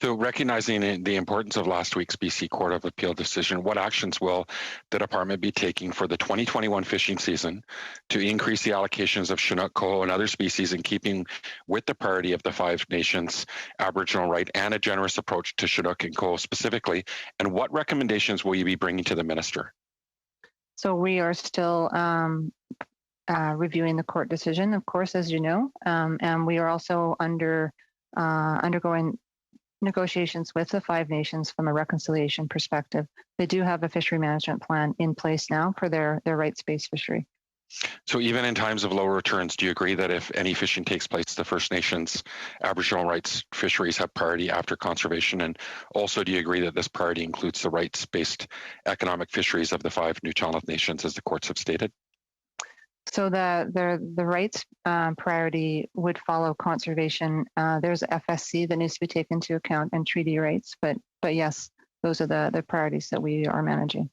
So recognizing the importance of last week's BC Court of Appeal decision, what actions will the department be taking for the 2021 fishing season to increase the allocations of Chinook, coho, and other species in keeping with the priority of the Five Nations Aboriginal right and a generous approach to Chinook and coho specifically? And what recommendations will you be bringing to the minister? So we are still reviewing the court decision, of course, as you know, and we are also undergoing negotiations with the Five Nations from a reconciliation perspective. They do have a fishery management plan in place now for their rights-based fishery. So even in times of low returns, do you agree that if any fishing takes place, the First Nations Aboriginal rights fisheries have priority after conservation? And also, do you agree that this priority includes the rights-based economic fisheries of the Five Nuu-chah-nulth Nations, as the courts have stated? So the rights priority would follow conservation. There's FSC that needs to be taken into account and treaty rights, but yes, those are the priorities that we are managing.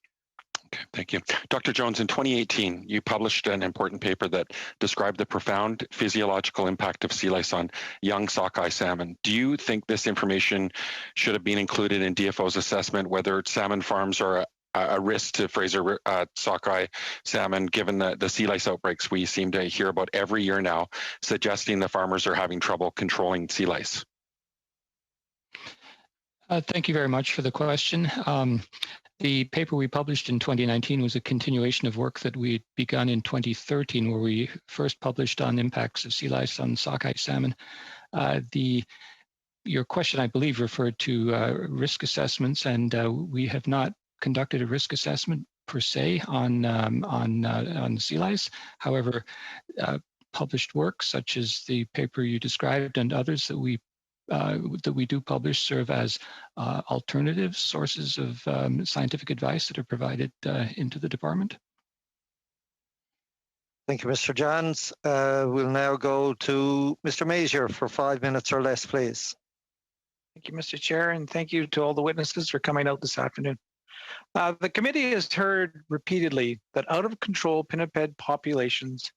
Okay, thank you. Dr. Jones, in 2018, you published an important paper that described the profound physiological impact of sea lice on young sockeye salmon. Do you think this information should have been included in DFO's assessment, whether salmon farms are a risk to Fraser sockeye salmon, given the sea lice outbreaks we seem to hear about every year now, suggesting the farmers are having trouble controlling sea lice? Thank you very much for the question. The paper we published in 2019 was a continuation of work that we'd begun in 2013, where we first published on impacts of sea lice on sockeye salmon. Your question, I believe, referred to risk assessments, and we have not conducted a risk assessment per se on sea lice. However, published work such as the paper you described and others that we do publish serve as alternative sources of scientific advice that are provided into the department. Thank you, Mr. Johns. We'll now go to Mr. Mazur for 5 minutes or less, please. Thank you, Mr. Chair, and thank you to all the witnesses for coming out this afternoon. The committee has heard repeatedly that out-of-control pinniped populations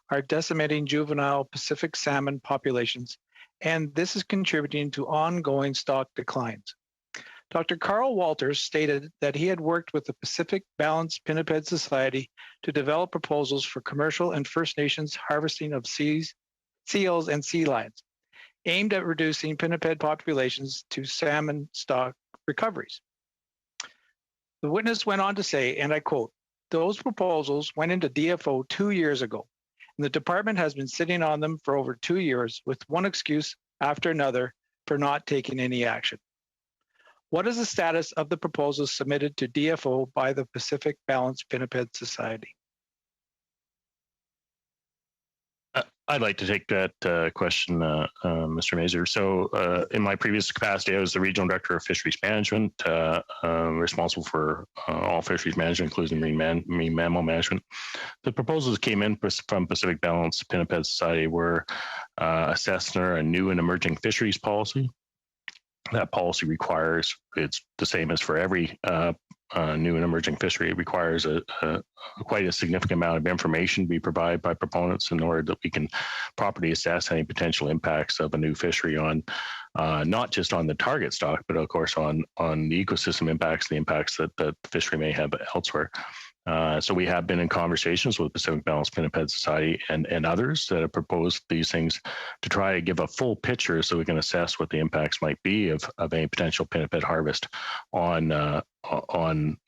are decimating juvenile Pacific salmon populations, and this is contributing to ongoing stock declines. Dr. Carl Walters stated that he had worked with the Pacific Balanced Pinniped Society to develop proposals for commercial and First Nations harvesting of seals and sea lions, aimed at reducing pinniped populations to salmon stock recoveries. The witness went on to say, and I quote, "Those proposals went into DFO 2 years ago, and the department has been sitting on them for over 2 years with one excuse after another for not taking any action. What is the status of the proposals submitted to DFO by the Pacific Balanced Pinniped Society?" I'd like to take that question, Mr. Mazur. So in my previous capacity, I was the Regional Director of Fisheries Management, responsible for all fisheries management, including marine mammal management. The proposals came in from Pacific Balanced Pinniped Society were assessing a new and emerging fisheries policy. That policy requires, it's the same as for every new and emerging fishery, it requires quite a significant amount of information to be provided by proponents in order that we can properly assess any potential impacts of a new fishery on not just on the target stock, but of course on the ecosystem impacts, the impacts that the fishery may have elsewhere. So we have been in conversations with Pacific Balanced Pinniped Society and others that have proposed these things to try to give a full picture so we can assess what the impacts might be of any potential pinniped harvest on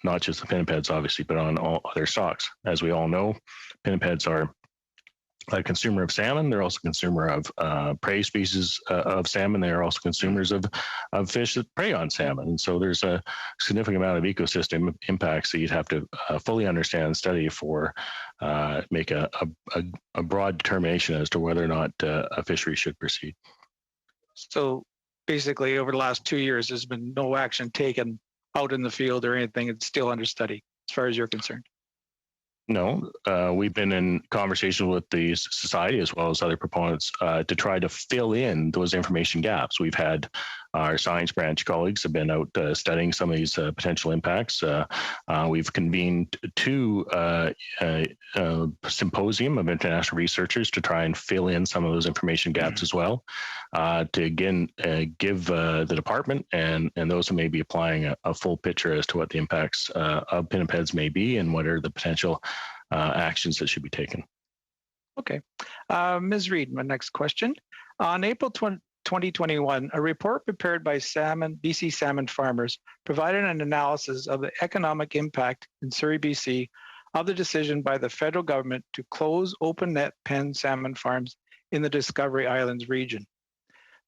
not just the pinnipeds, obviously, but on all other stocks. As we all know, pinnipeds are a consumer of salmon. They're also a consumer of prey species of salmon. They are also consumers of fish that prey on salmon. And so there's a significant amount of ecosystem impacts that you'd have to fully understand and study for make a broad determination as to whether or not a fishery should proceed. So basically, over the last 2 years, there's been no action taken out in the field or anything. It's still under study, as far as you're concerned. No, we've been in conversation with the society as well as other proponents to try to fill in those information gaps. We've had our science branch colleagues have been out studying some of these potential impacts. We've convened 2 symposium of international researchers to try and fill in some of those information gaps as well, to again give the department and those who may be applying a full picture as to what the impacts of pinnipeds may be and what are the potential actions that should be taken. Okay. Ms. Reid, my next question. On April 2021, a report prepared by BC salmon farmers provided an analysis of the economic impact in Surrey, BC, of the decision by the federal government to close open net pen salmon farms in the Discovery Islands region.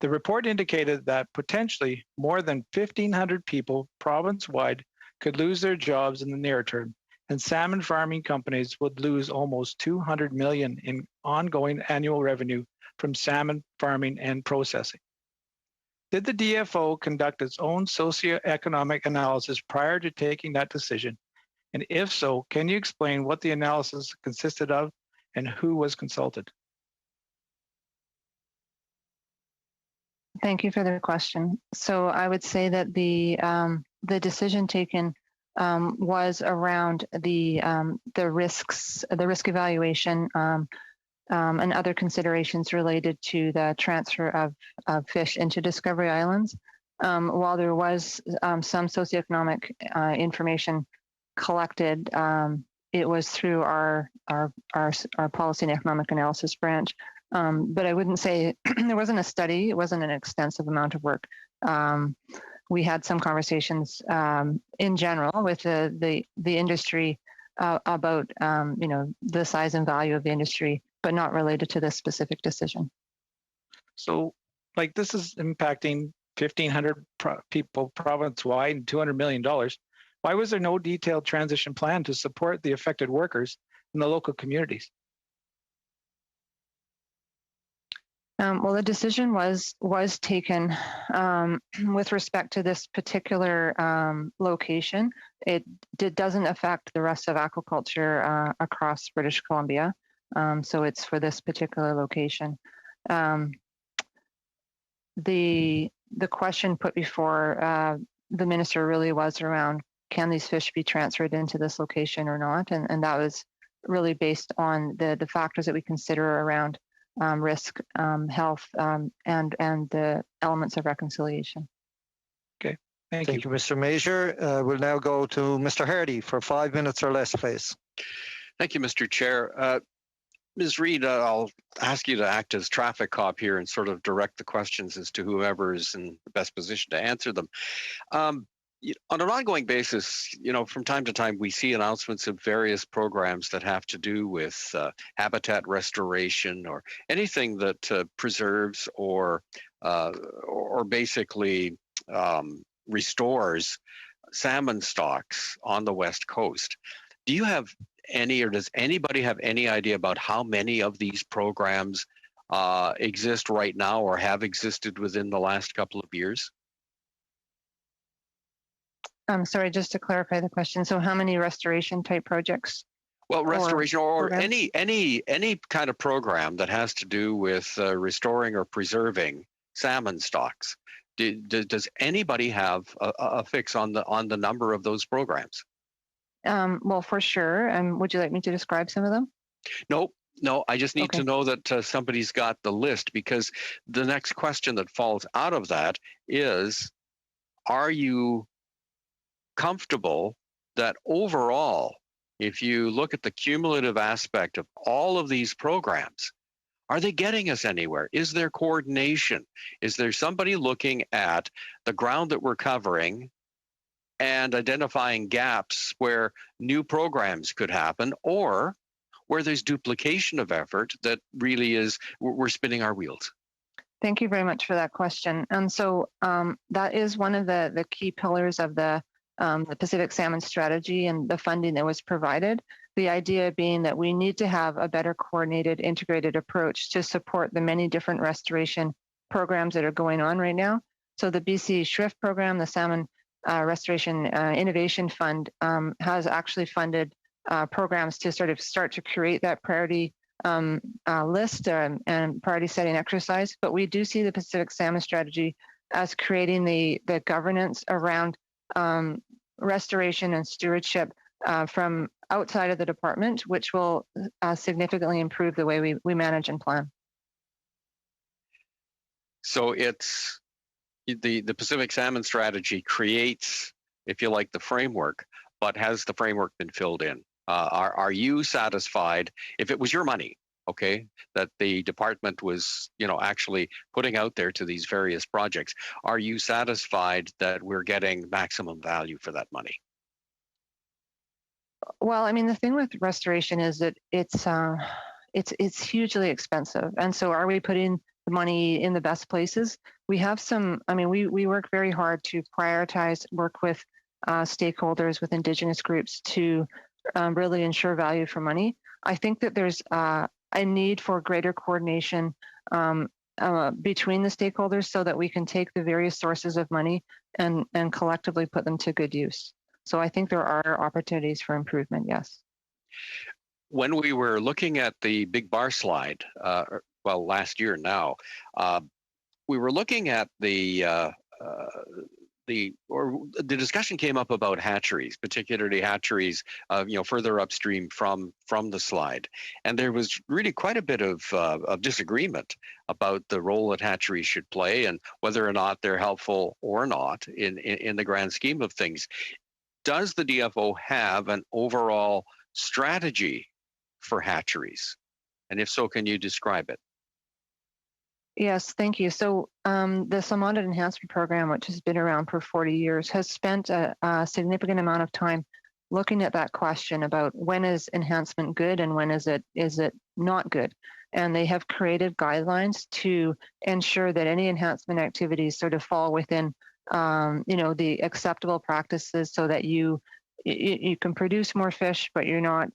The report indicated that potentially more than 1,500 people province-wide could lose their jobs in the near term, and salmon farming companies would lose almost $200 million in ongoing annual revenue from salmon farming and processing. Did the DFO conduct its own socioeconomic analysis prior to taking that decision? And if so, can you explain what the analysis consisted of and who was consulted? Thank you for the question. So I would say that the decision taken was around the risk evaluation and other considerations related to the transfer of fish into Discovery Islands. While there was some socioeconomic information collected, it was through our policy and economic analysis branch. But I wouldn't say there wasn't a study. It wasn't an extensive amount of work. We had some conversations in general with the industry about the size and value of the industry, but not related to this specific decision. So, like, this is impacting 1,500 people province-wide and $200 million. Why was there no detailed transition plan to support the affected workers in the local communities? Well, the decision was taken with respect to this particular location. It doesn't affect the rest of aquaculture across British Columbia, so it's for this particular location. The question put before the minister really was around, can these fish be transferred into this location or not? And that was really based on the factors that we consider around risk, health, and the elements of reconciliation. Okay, thank you, Mr. Major. We'll now go to Mr. Hardy for 5 minutes or less, please. Thank you, Mr. Chair. Ms. Reid, I'll ask you to act as traffic cop here and sort of direct the questions as to whoever is in the best position to answer them. On an ongoing basis, from time to time, we see announcements of various programs that have to do with habitat restoration or anything that preserves or basically restores salmon stocks on the West Coast. Do you have any, or does anybody have any idea about how many of these programs exist right now or have existed within the last couple of years? I'm sorry, just to clarify the question. So how many restoration type projects? Well, restoration or any kind of program that has to do with restoring or preserving salmon stocks. Does anybody have a fix on the number of those programs? Well, for sure. Would you like me to describe some of them? No, I just need to know that somebody's got the list, because the next question that falls out of that is, are you comfortable that overall, if you look at the cumulative aspect of all of these programs, are they getting us anywhere? Is there coordination? Is there somebody looking at the ground that we're covering and identifying gaps where new programs could happen, or where there's duplication of effort that really is, we're spinning our wheels? Thank you very much for that question. And so that is one of the key pillars of the Pacific Salmon Strategy and the funding that was provided. The idea being that we need to have a better coordinated, integrated approach to support the many different restoration programs that are going on right now. So the BC Shrift program, the Salmon Restoration Innovation Fund, has actually funded programs to sort of start to create that priority list and priority setting exercise. But we do see the Pacific Salmon Strategy as creating the governance around restoration and stewardship from outside of the department, which will significantly improve the way we manage and plan. So it's the Pacific Salmon Strategy creates, if you like, the framework, but has the framework been filled in? Are you satisfied, if it was your money, okay, that the department was, actually putting out there to these various projects, are you satisfied that we're getting maximum value for that money? Well, I mean, the thing with restoration is that it's hugely expensive. And so are we putting the money in the best places? We have some, we work very hard to prioritize, work with stakeholders, with Indigenous groups to really ensure value for money. I think that there's a need for greater coordination between the stakeholders so that we can take the various sources of money and collectively put them to good use. So I think there are opportunities for improvement, yes. When we were looking at the big bar slide, last year now, we were looking at the discussion came up about hatcheries, particularly hatcheries, further upstream from the slide, and there was really quite a bit of disagreement about the role that hatcheries should play and whether or not they're helpful or not in the grand scheme of things. Does the DFO have an overall strategy for hatcheries? And if so, can you describe it? Yes, thank you. So the Salmon Enhancement Program, which has been around for 40 years, has spent a significant amount of time looking at that question about when is enhancement good and when is it not good. And they have created guidelines to ensure that any enhancement activities sort of fall within the acceptable practices so that you can produce more fish, but you're not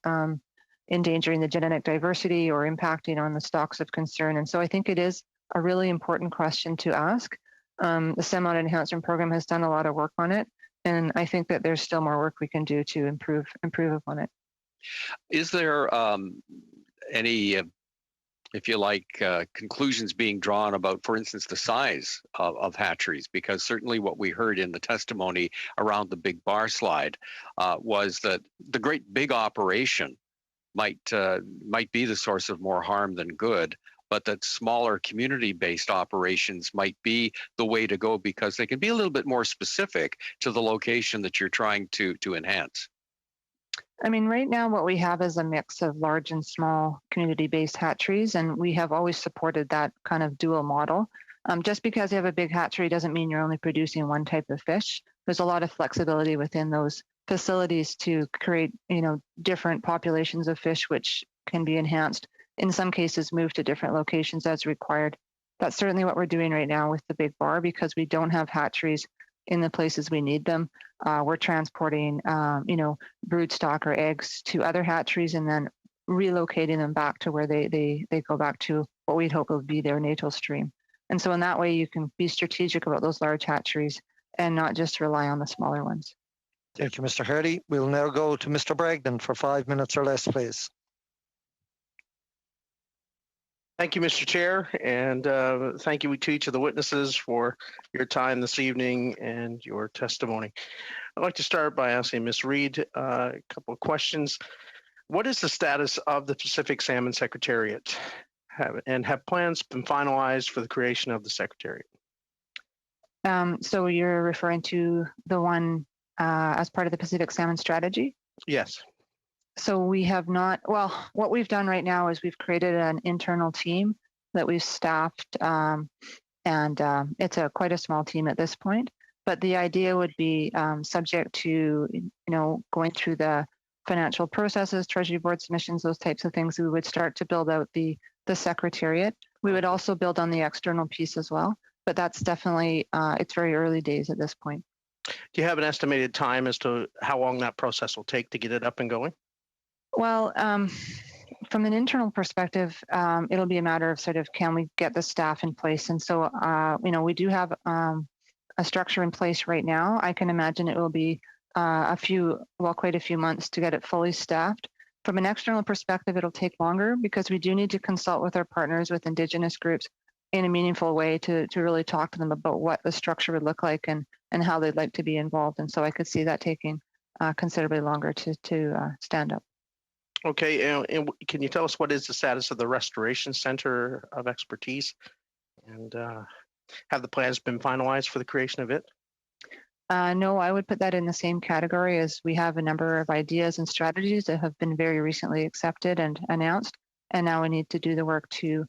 endangering the genetic diversity or impacting on the stocks of concern. And so I think it is a really important question to ask. The Salmon Enhancement Program has done a lot of work on it, and I think that there's still more work we can do to improve upon it. Is there any if you like, conclusions being drawn about, for instance, the size of hatcheries? Because certainly what we heard in the testimony around the big bar slide was that the great big operation might be the source of more harm than good, but that smaller community-based operations might be the way to go because they can be a little bit more specific to the location that you're trying to enhance. I mean, right now what we have is a mix of large and small community-based hatcheries, and we have always supported that kind of dual model. Just because you have a big hatchery doesn't mean you're only producing one type of fish. There's a lot of flexibility within those facilities to create, different populations of fish which can be enhanced. In some cases, move to different locations as required. That's certainly what we're doing right now with the big bar because we don't have hatcheries in the places we need them. We're transporting, brood stock or eggs to other hatcheries and then relocating them back to where they go back to what we'd hope will be their natal stream. And so in that way, you can be strategic about those large hatcheries and not just rely on the smaller ones. Thank you, Mr. Hardy. We'll now go to Mr. Bragdon for 5 minutes or less, please. Thank you, Mr. Chair, and thank you to each of the witnesses for your time this evening and your testimony. I'd like to start by asking Ms. Reid a couple of questions. What is the status of the Pacific Salmon Secretariat? Have plans been finalized for the creation of the Secretariat? So you're referring to the one as part of the Pacific Salmon Strategy? Yes. So we have not, well, what we've done right now is we've created an internal team that we've staffed, and it's quite a small team at this point. But the idea would be subject to, going through the financial processes, Treasury Board submissions, those types of things. We would start to build out the Secretariat. We would also build on the external piece as well. But that's definitely, it's very early days at this point. Do you have an estimated time as to how long that process will take to get it up and going? Well, from an internal perspective, it'll be a matter of sort of, can we get the staff in place? And so, we do have a structure in place right now. I can imagine it will be quite a few months to get it fully staffed. From an external perspective, it'll take longer because we do need to consult with our partners, with Indigenous groups in a meaningful way to really talk to them about what the structure would look like and how they'd like to be involved. And so I could see that taking considerably longer to stand up. Okay, and can you tell us what is the status of the Restoration Center of Expertise? And have the plans been finalized for the creation of it? No, I would put that in the same category as we have a number of ideas and strategies that have been very recently accepted and announced. And now we need to do the work to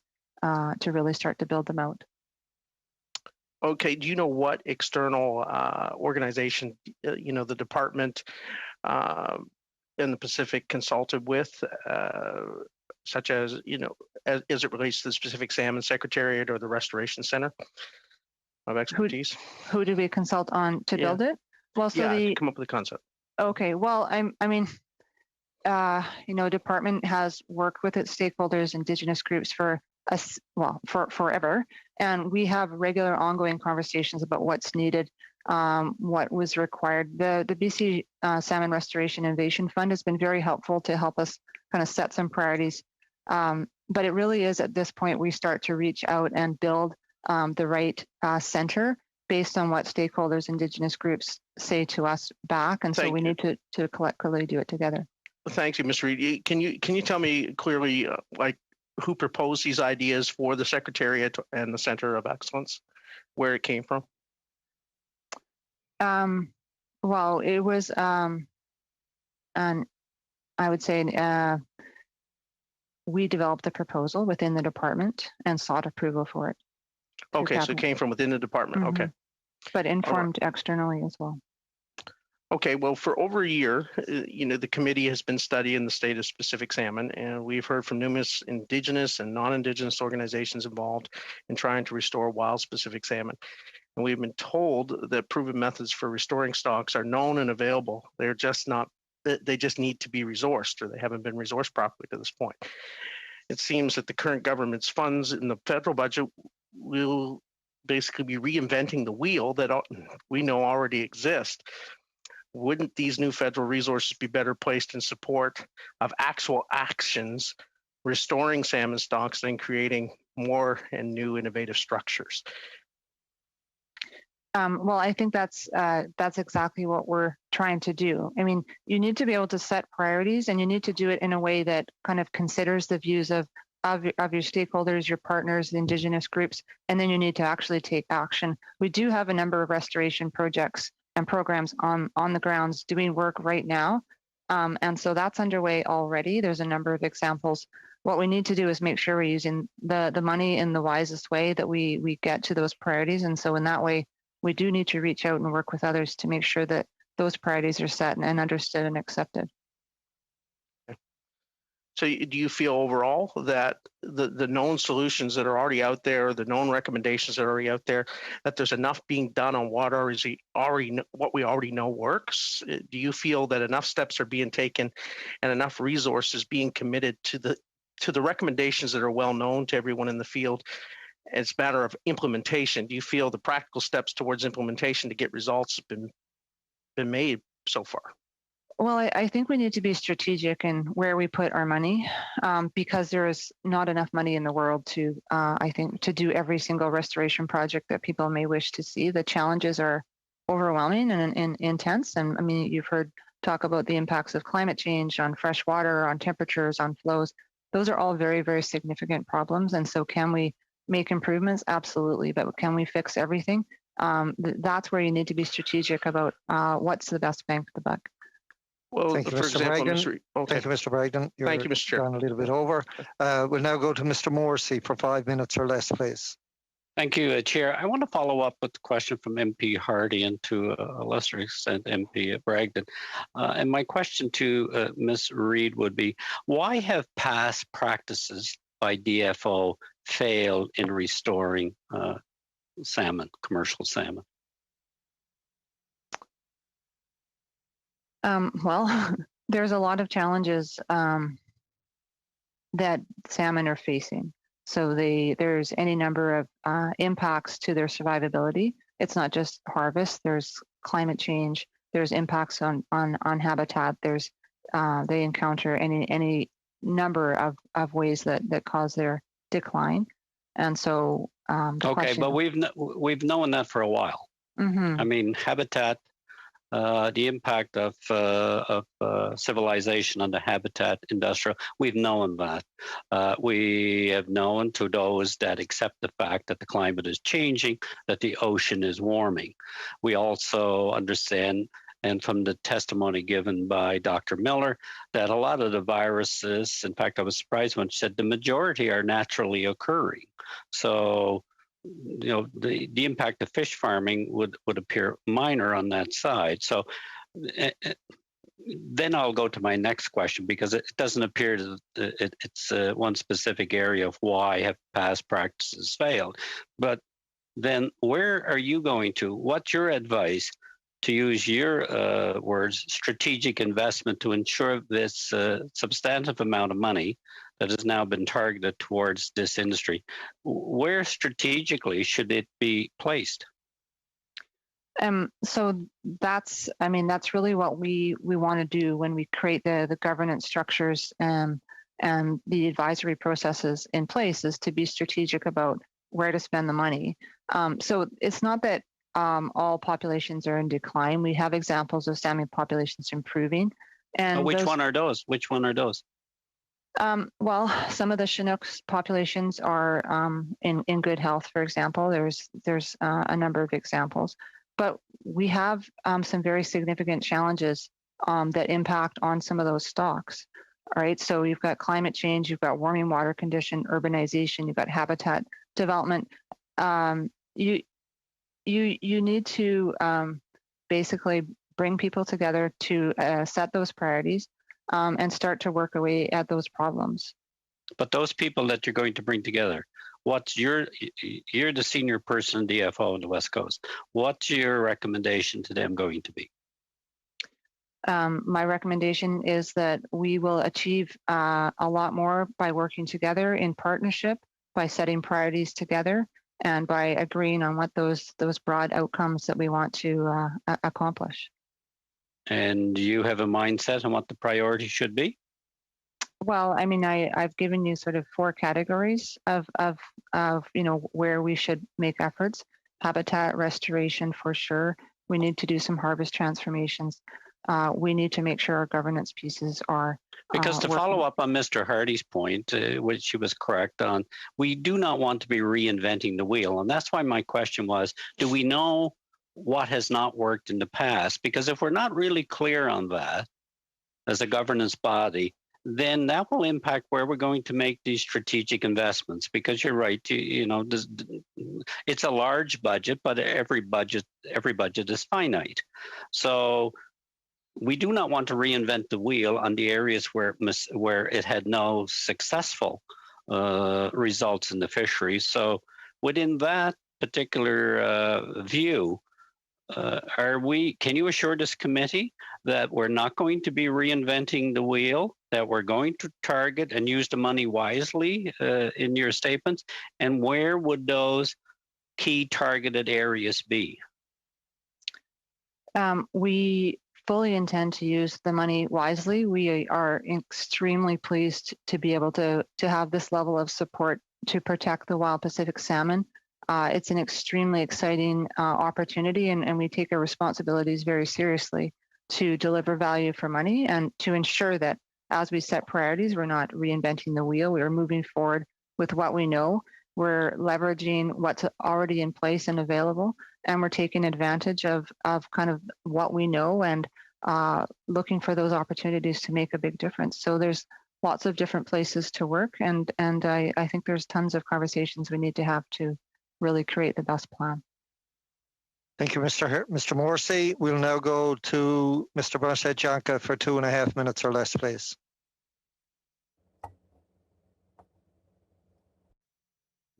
really start to build them out. Okay, do you know what external organization, the department in the Pacific consulted with, such as, as it relates to the Pacific Salmon Secretariat or the Restoration Center of Expertise? Who do we consult on to build it? Well, so to come up with a concept. Okay, well, department has worked with its stakeholders, Indigenous groups for forever, and we have regular ongoing conversations about what's needed, what was required. The BC Salmon Restoration Innovation Fund has been very helpful to help us kind of set some priorities, but it really is at this point we start to reach out and build the right center based on what stakeholders, Indigenous groups say to us back, and so we need to collectively do it together. Thank you, Ms. Reid. Can you tell me clearly, who proposed these ideas for the Secretariat and the Center of Excellence, where it came from? Well, it was, and I would say we developed the proposal within the department and sought approval for it. Okay, so it came from within the department. Mm-hmm. Okay. But informed externally as well. Okay, well, for over a year, the committee has been studying the state of Pacific salmon, and we've heard from numerous Indigenous and non-Indigenous organizations involved in trying to restore wild Pacific salmon. And we've been told that proven methods for restoring stocks are known and available. They're just not, they just need to be resourced, or they haven't been resourced properly to this point. It seems that the current government's funds in the federal budget will basically be reinventing the wheel that we know already exists. Wouldn't these new federal resources be better placed in support of actual actions restoring salmon stocks than creating more and new innovative structures? Well, I think that's exactly what we're trying to do. I mean, you need to be able to set priorities, and you need to do it in a way that kind of considers the views of your stakeholders, your partners, the Indigenous groups, and then you need to actually take action. We do have a number of restoration projects and programs on the grounds doing work right now. And so that's underway already. There's a number of examples. What we need to do is make sure we're using the money in the wisest way, that we get to those priorities. And so in that way, we do need to reach out and work with others to make sure that those priorities are set and understood and accepted. So do you feel overall that the known solutions that are already out there, the known recommendations that are already out there, that there's enough being done on what we already know works? Do you feel that enough steps are being taken and enough resources being committed to the recommendations that are well known to everyone in the field? It's a matter of implementation. Do you feel the practical steps towards implementation to get results have been made so far? Well, I think we need to be strategic in where we put our money, because there is not enough money in the world to, I think, to do every single restoration project that people may wish to see. The challenges are overwhelming and intense. And I mean, you've heard talk about the impacts of climate change on fresh water, on temperatures, on flows. Those are all very, very significant problems. And so can we make improvements? Absolutely. But can we fix everything? That's where you need to be strategic about what's the best bang for the buck. Well, Thank you, for Mr. example, Bragdon. okay. Thank you, Mr. Bragdon. You're Thank you, Mr. Chair. gone a little bit over. We'll now go to Mr. Morrissey for 5 minutes or less, please. Thank you, Chair. I want to follow up with the question from MP Hardy and to a lesser extent MP Bragdon. And my question to Ms. Reid would be, why have past practices by DFO failed in restoring salmon, commercial salmon? Well, there's a lot of challenges that salmon are facing. So there's any number of impacts to their survivability. It's not just harvest. There's climate change. There's impacts on habitat. There's they encounter any number of ways that cause their decline. And so okay, but we've known that for a while. Mm-hmm. I mean, habitat. The impact of civilization on the habitat industrial, we've known that. We have known to those that accept the fact that the climate is changing, that the ocean is warming. We also understand, and from the testimony given by Dr. Miller, that a lot of the viruses, in fact, I was surprised when she said the majority are naturally occurring. So, you know, the impact of fish farming would appear minor on that side. So then I'll go to my next question, because it doesn't appear that it's one specific area of why have past practices failed. But then where are you going to? What's your advice, to use your words, strategic investment to ensure this substantive amount of money that has now been targeted towards this industry? Where strategically should it be placed? So that's really what we want to do when we create the governance structures and the advisory processes in place, is to be strategic about where to spend the money. So it's not that all populations are in decline. We have examples of salmon populations improving. And which one are those? Which one are those? Well, some of the Chinooks populations are in good health, for example. There's a number of examples. But we have some very significant challenges that impact on some of those stocks. All right, so you've got climate change, you've got warming water condition, urbanization, you've got habitat development. You need to basically bring people together to set those priorities and start to work away at those problems. But those people that you're going to bring together, you're the senior person in DFO on the West Coast. What's your recommendation to them going to be? My recommendation is that we will achieve a lot more by working together in partnership, by setting priorities together, and by agreeing on what those broad outcomes that we want to accomplish. And do you have a mindset on what the priority should be? Well, I mean, I've given you sort of 4 categories of where we should make efforts. Habitat restoration, for sure. We need to do some harvest transformations. We need to make sure our governance pieces are because to working. Follow up on Mr. Hardy's point, which he was correct on, we do not want to be reinventing the wheel. And that's why my question was, do we know what has not worked in the past? Because if we're not really clear on that as a governance body, then that will impact where we're going to make these strategic investments. Because you're right, it's a large budget, but every budget is finite. So we do not want to reinvent the wheel on the areas where it had no successful results in the fisheries. So within that particular view, can you assure this committee that we're not going to be reinventing the wheel, that we're going to target and use the money wisely in your statements? And where would those key targeted areas be? fully intend to use the money wisely. We are extremely pleased to be able to have this level of support to protect the wild Pacific salmon. It's an extremely exciting opportunity, and we take our responsibilities very seriously to deliver value for money and to ensure that as we set priorities, we're not reinventing the wheel. We are moving forward with what we know. We're leveraging what's already in place and available, and we're taking advantage of kind of what we know and looking for those opportunities to make a big difference. So there's lots of different places to work, and I think there's tons of conversations we need to have to really create the best plan. Thank you, Mr. Morrissey. We'll now go to Mr. Blanchet-Janka for 2.5 minutes or less, please.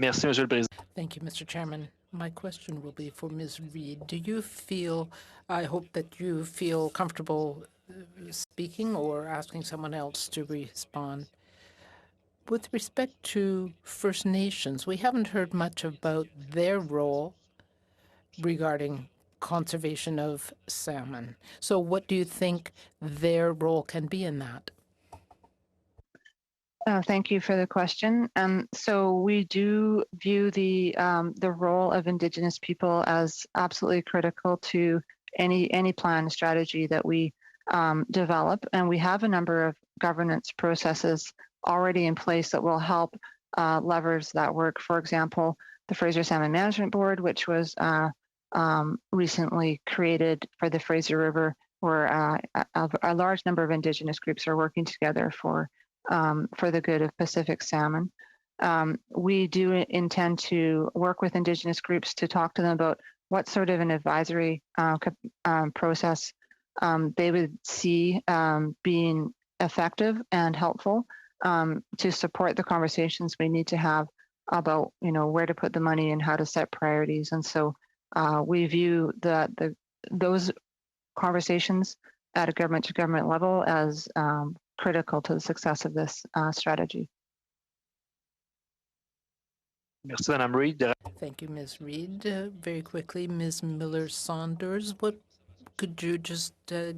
Merci, Monsieur le Président. Thank you, Mr. Chairman. My question will be for Ms. Reid. Do you feel, I hope that you feel comfortable speaking or asking someone else to respond. With respect to First Nations, we haven't heard much about their role regarding conservation of salmon. So what do you think their role can be in that? Thank you for the question. So we do view the role of Indigenous people as absolutely critical to any plan strategy that we develop, and we have a number of governance processes already in place that will help leverage that work. For example, the Fraser Salmon Management Board, which was recently created for the Fraser River, where a large number of Indigenous groups are working together for the good of Pacific salmon. We do intend to work with Indigenous groups to talk to them about what sort of an advisory process they would see being effective and helpful to support the conversations we need to have about, where to put the money and how to set priorities. And so we view those conversations at a government-to-government level as critical to the success of this strategy. Merci, Madame Reid. Thank you, Ms. Reid. Very quickly, Ms. Miller-Saunders, could you just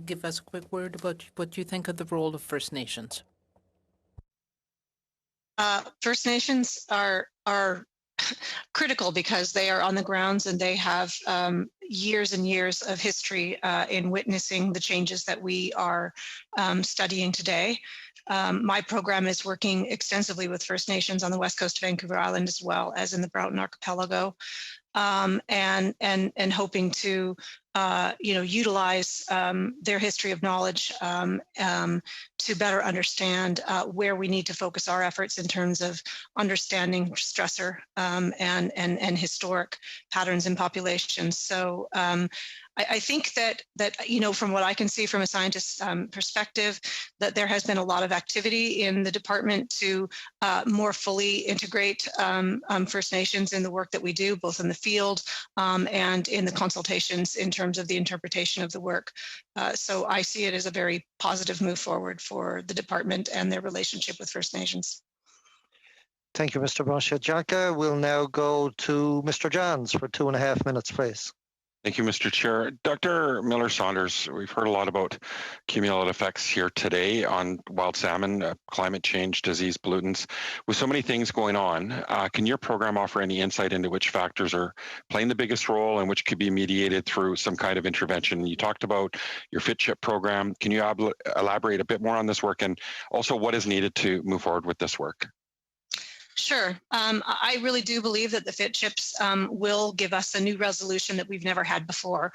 give us a quick word about what you think of the role of First Nations? First Nations are critical because they are on the grounds and they have years and years of history in witnessing the changes that we are studying today. My program is working extensively with First Nations on the west coast of Vancouver Island as well as in the Broughton Archipelago, and hoping to utilize their history of knowledge to better understand where we need to focus our efforts in terms of understanding stressor and historic patterns in populations. So I think that from what I can see from a scientist's perspective, that there has been a lot of activity in the department to more fully integrate First Nations in the work that we do, both in the field and in the consultations in terms of the interpretation of the work. So I see it as a very positive move forward for the department and their relationship with First Nations. Thank you, Mr. Blanchet-Janka. We'll now go to Mr. Johns for 2.5 minutes, please. Thank you, Mr. Chair. Dr. Miller-Saunders, we've heard a lot about cumulative effects here today on wild salmon, climate change, disease, pollutants. With so many things going on, can your program offer any insight into which factors are playing the biggest role and which could be mediated through some kind of intervention? You talked about your FISHERIES program. Can you elaborate a bit more on this work, and also what is needed to move forward with this work? Sure. I really do believe that the FISHERIES will give us a new resolution that we've never had before.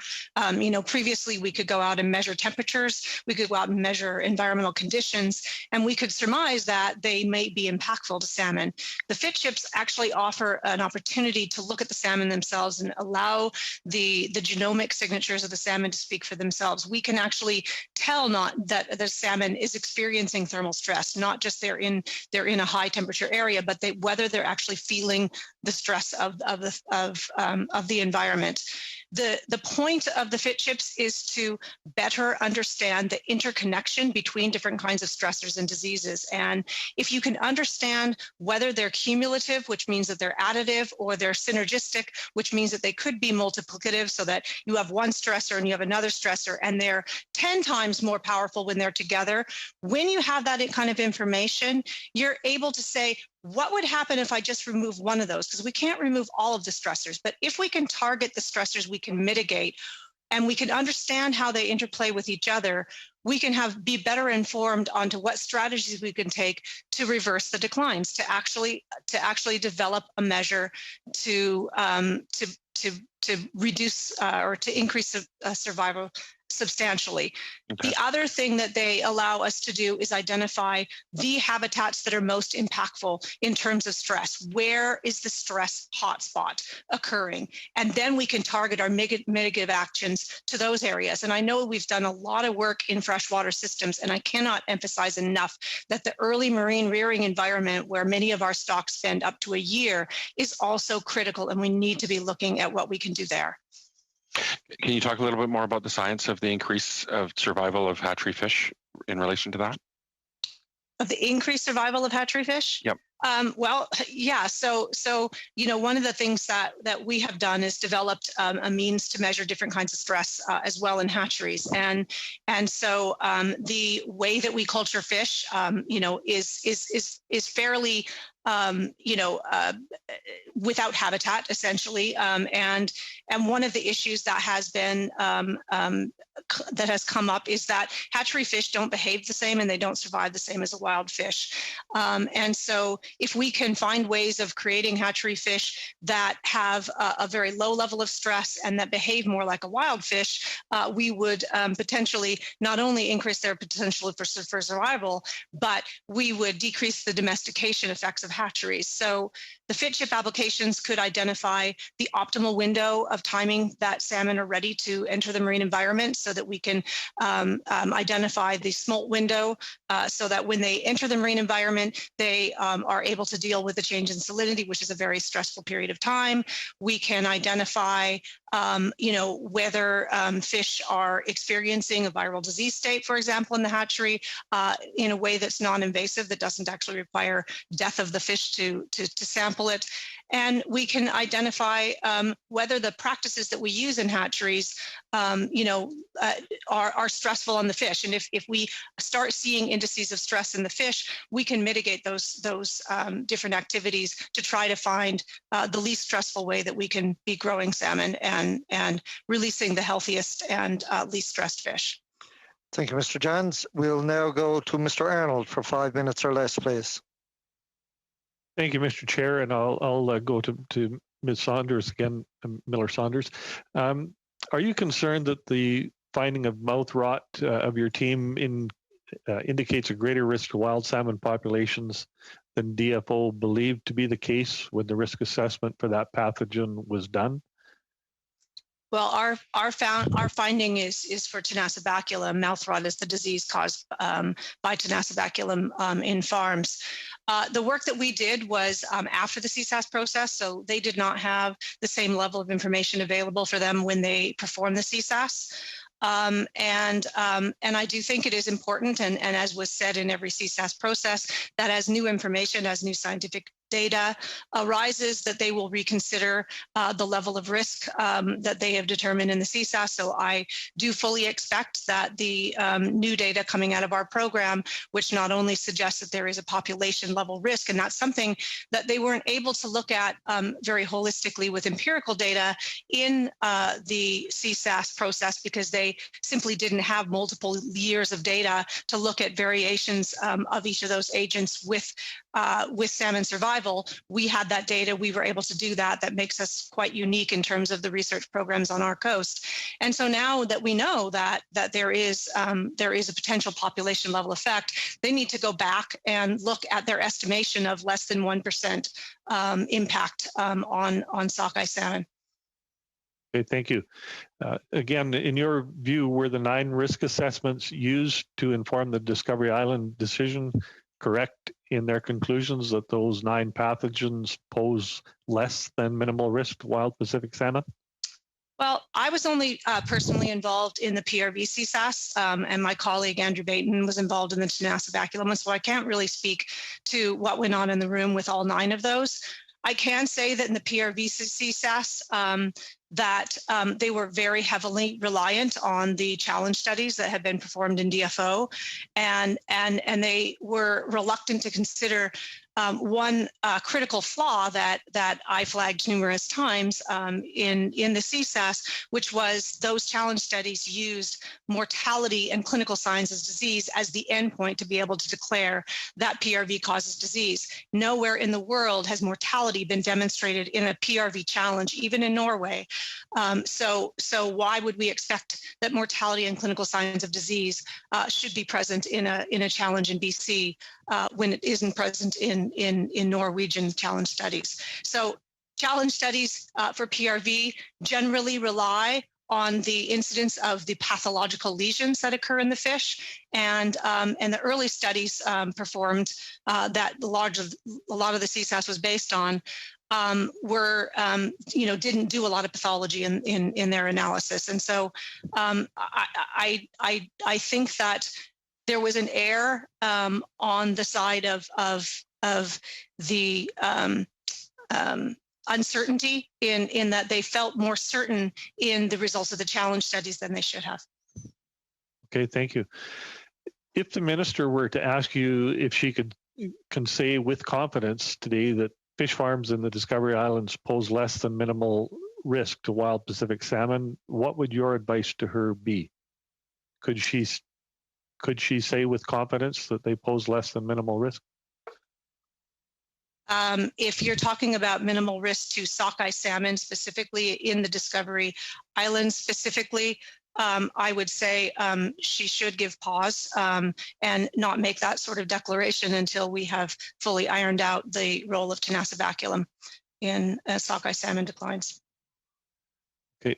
Previously we could go out and measure temperatures, we could go out and measure environmental conditions, and we could surmise that they may be impactful to salmon. The FISHERIES actually offer an opportunity to look at the salmon themselves and allow the genomic signatures of the salmon to speak for themselves. We can actually tell not that the salmon is experiencing thermal stress, not just they're in a high temperature area, but whether they're actually feeling the stress of the environment. The point of the FIT chips is to better understand the interconnection between different kinds of stressors and diseases. And if you can understand whether they're cumulative, which means that they're additive, or they're synergistic, which means that they could be multiplicative, so that you have one stressor and you have another stressor, and they're 10 times more powerful when they're together. When you have that kind of information, you're able to say, what would happen if I just remove one of those? Because we can't remove all of the stressors, but if we can target the stressors we can mitigate, and we can understand how they interplay with each other, we can be better informed onto what strategies we can take to reverse the declines, to actually develop a measure to reduce or to increase survival substantially. Okay. The other thing that they allow us to do is identify the habitats that are most impactful in terms of stress. Where is the stress hotspot occurring? And then we can target our mitigative actions to those areas. And I know we've done a lot of work in freshwater systems, and I cannot emphasize enough that the early marine rearing environment, where many of our stocks spend up to a year, is also critical, and we need to be looking at what we can do there. Can you talk a little bit more about the science of the increase of survival of hatchery fish in relation to that? Of the increased survival of hatchery fish? Yep. Well, yeah. So one of the things that we have done is developed a means to measure different kinds of stress as well in hatcheries, and so the way that we culture fish, is fairly without habitat, essentially. And one of the issues that has been that has come up is that hatchery fish don't behave the same, and they don't survive the same as a wild fish. And so if we can find ways of creating hatchery fish that have a very low level of stress and that behave more like a wild fish, we would potentially not only increase their potential for survival, but we would decrease the domestication effects of hatcheries. So the FIT chip applications could identify the optimal window of timing that salmon are ready to enter the marine environment, so that we can identify the smolt window, so that when they enter the marine environment, they are able to deal with the change in salinity, which is a very stressful period of time. We can identify whether fish are experiencing a viral disease state, for example, in the hatchery, in a way that's non-invasive, that doesn't actually require death of the fish to sample it. And we can identify whether the practices that we use in hatcheries, are stressful on the fish. And if we start seeing indices of stress in the fish, we can mitigate those different activities to try to find the least stressful way that we can be growing salmon and releasing the healthiest and least stressed fish. Thank you, Mr. Johns. We'll now go to Mr. Arnold for 5 minutes or less, please. Thank you, Mr. Chair, and I'll go to Ms. Saunders again, Miller-Saunders. Are you concerned that the finding of mouth rot of your team indicates a greater risk to wild salmon populations than DFO believed to be the case when the risk assessment for that pathogen was done? Well, our finding is for Tenacibaculum. Mouth rot is the disease caused by Tenacibaculum in farms. The work that we did was after the CSAS process, so they did not have the same level of information available for them when they performed the CSAS. And I do think it is important, and as was said in every CSAS process, that as new information, as new scientific data arises, that they will reconsider the level of risk that they have determined in the CSAS. So I do fully expect that the new data coming out of our program, which not only suggests that there is a population level risk, and that's something that they weren't able to look at very holistically with empirical data in the CSAS process, because they simply didn't have multiple years of data to look at variations of each of those agents with salmon survival. We had that data. We were able to do that. That makes us quite unique in terms of the research programs on our coast. And so now that we know that there is a potential population level effect, they need to go back and look at their estimation of less than 1% impact on sockeye salmon. Okay, thank you. Again, in your view, were the 9 risk assessments used to inform the Discovery Island decision correct in their conclusions that those 9 pathogens pose less than minimal risk to wild Pacific salmon? Well, I was only personally involved in the PRV CSAS, and my colleague Andrew Baton was involved in the Tenassa baculum, so I can't really speak to what went on in the room with all 9 of those. I can say that in the PRV CSAS, that they were very heavily reliant on the challenge studies that had been performed in DFO, and they were reluctant to consider one critical flaw that I flagged numerous times in the CSAS, which was those challenge studies used mortality and clinical signs of disease as the endpoint to be able to declare that PRV causes disease. Nowhere in the world has mortality been demonstrated in a PRV challenge, even in Norway. So why would we expect that mortality and clinical signs of disease should be present in a challenge in BC when it isn't present in Norwegian challenge studies? So challenge studies for PRV generally rely on the incidence of the pathological lesions that occur in the fish, and the early studies performed that a lot of the CSAS was based on were didn't do a lot of pathology in their analysis, and so I think that there was an error on the side of the uncertainty in that they felt more certain in the results of the challenge studies than they should have. Okay, thank you. If the minister were to ask you if she can say with confidence today that fish farms in the Discovery Islands pose less than minimal risk to wild Pacific salmon, what would your advice to her be? Could she say with confidence that they pose less than minimal risk? If you're talking about minimal risk to sockeye salmon specifically in the Discovery Islands specifically, I would say she should give pause and not make that sort of declaration until we have fully ironed out the role of Tenassa baculum in sockeye salmon declines. Okay.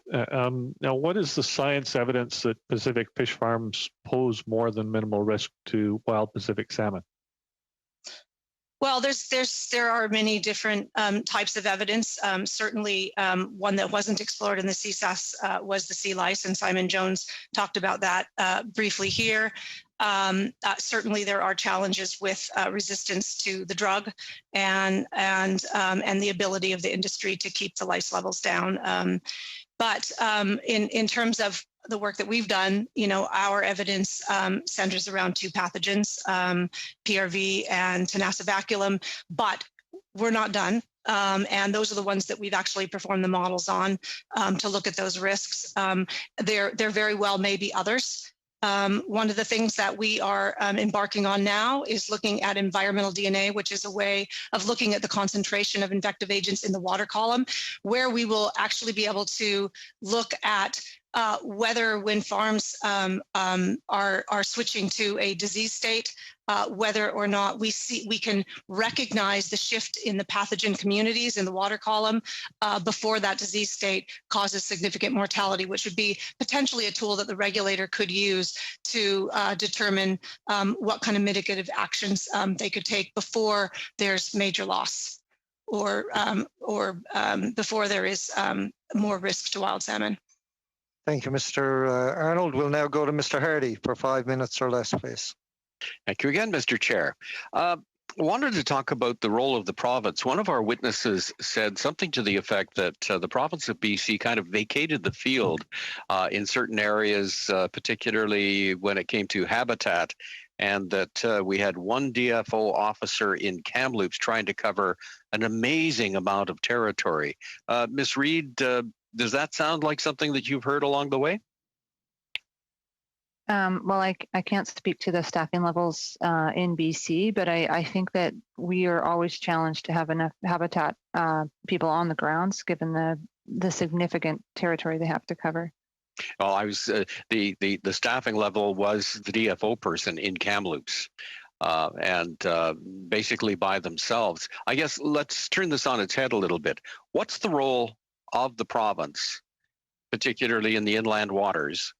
Now, what is the science evidence that Pacific fish farms pose more than minimal risk to wild Pacific salmon? Well, there are many different types of evidence. Certainly, one that wasn't explored in the CSAS was the sea lice, and Simon Jones talked about that briefly here. Certainly, there are challenges with resistance to the drug and the ability of the industry to keep the lice levels down. But in terms of the work that we've done, our evidence centers around 2 pathogens, PRV and Tenassa baculum, but we're not done. And those are the ones that we've actually performed the models on to look at those risks. There very well may be others. One of the things that we are embarking on now is looking at environmental DNA, which is a way of looking at the concentration of infective agents in the water column, where we will actually be able to look at whether when farms are switching to a disease state, whether or not we can recognize the shift in the pathogen communities in the water column before that disease state causes significant mortality, which would be potentially a tool that the regulator could use to determine what kind of mitigative actions they could take before there's major loss or before there is more risk to wild salmon. Thank you, Mr. Arnold. We'll now go to Mr. Hardy for 5 minutes or less, please. Thank you again, Mr. Chair. I wanted to talk about the role of the province. One of our witnesses said something to the effect that the province of BC kind of vacated the field in certain areas, particularly when it came to habitat, and that we had one DFO officer in Kamloops trying to cover an amazing amount of territory. Ms. Reid, does that sound like something that you've heard along the way? Well, I can't speak to the staffing levels in BC, but I think that we are always challenged to have enough habitat people on the grounds, given the significant territory they have to cover. Well, I was the staffing level was the DFO person in Kamloops, and basically by themselves. I guess let's turn this on its head a little bit. What's the role of the province, particularly in the inland waters,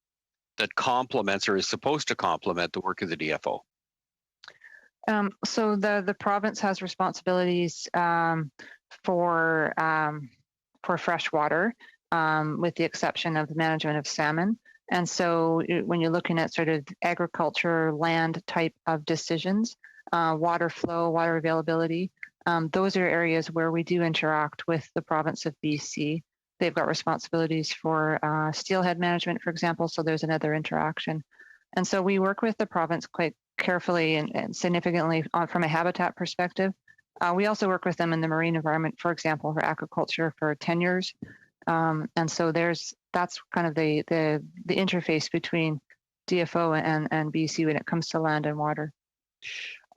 that complements or is supposed to complement the work of the DFO? So the province has responsibilities for freshwater, with the exception of the management of salmon. And so when you're looking at sort of agriculture, land type of decisions, water flow, water availability, those are areas where we do interact with the province of BC. They've got responsibilities for steelhead management, for example, so there's another interaction. And so we work with the province quite carefully and significantly from a habitat perspective. We also work with them in the marine environment, for example, for aquaculture for tenures. And so that's kind of the interface between DFO and BC when it comes to land and water.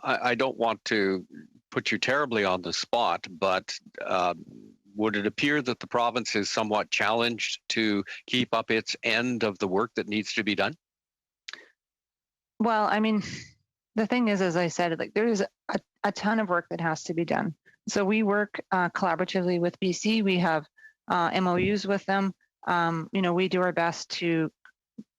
I don't want to put you terribly on the spot, but would it appear that the province is somewhat challenged to keep up its end of the work that needs to be done? Well, I mean, the thing is, as I said, like there is a ton of work that has to be done. So we work collaboratively with BC. We have MOUs with them. We do our best to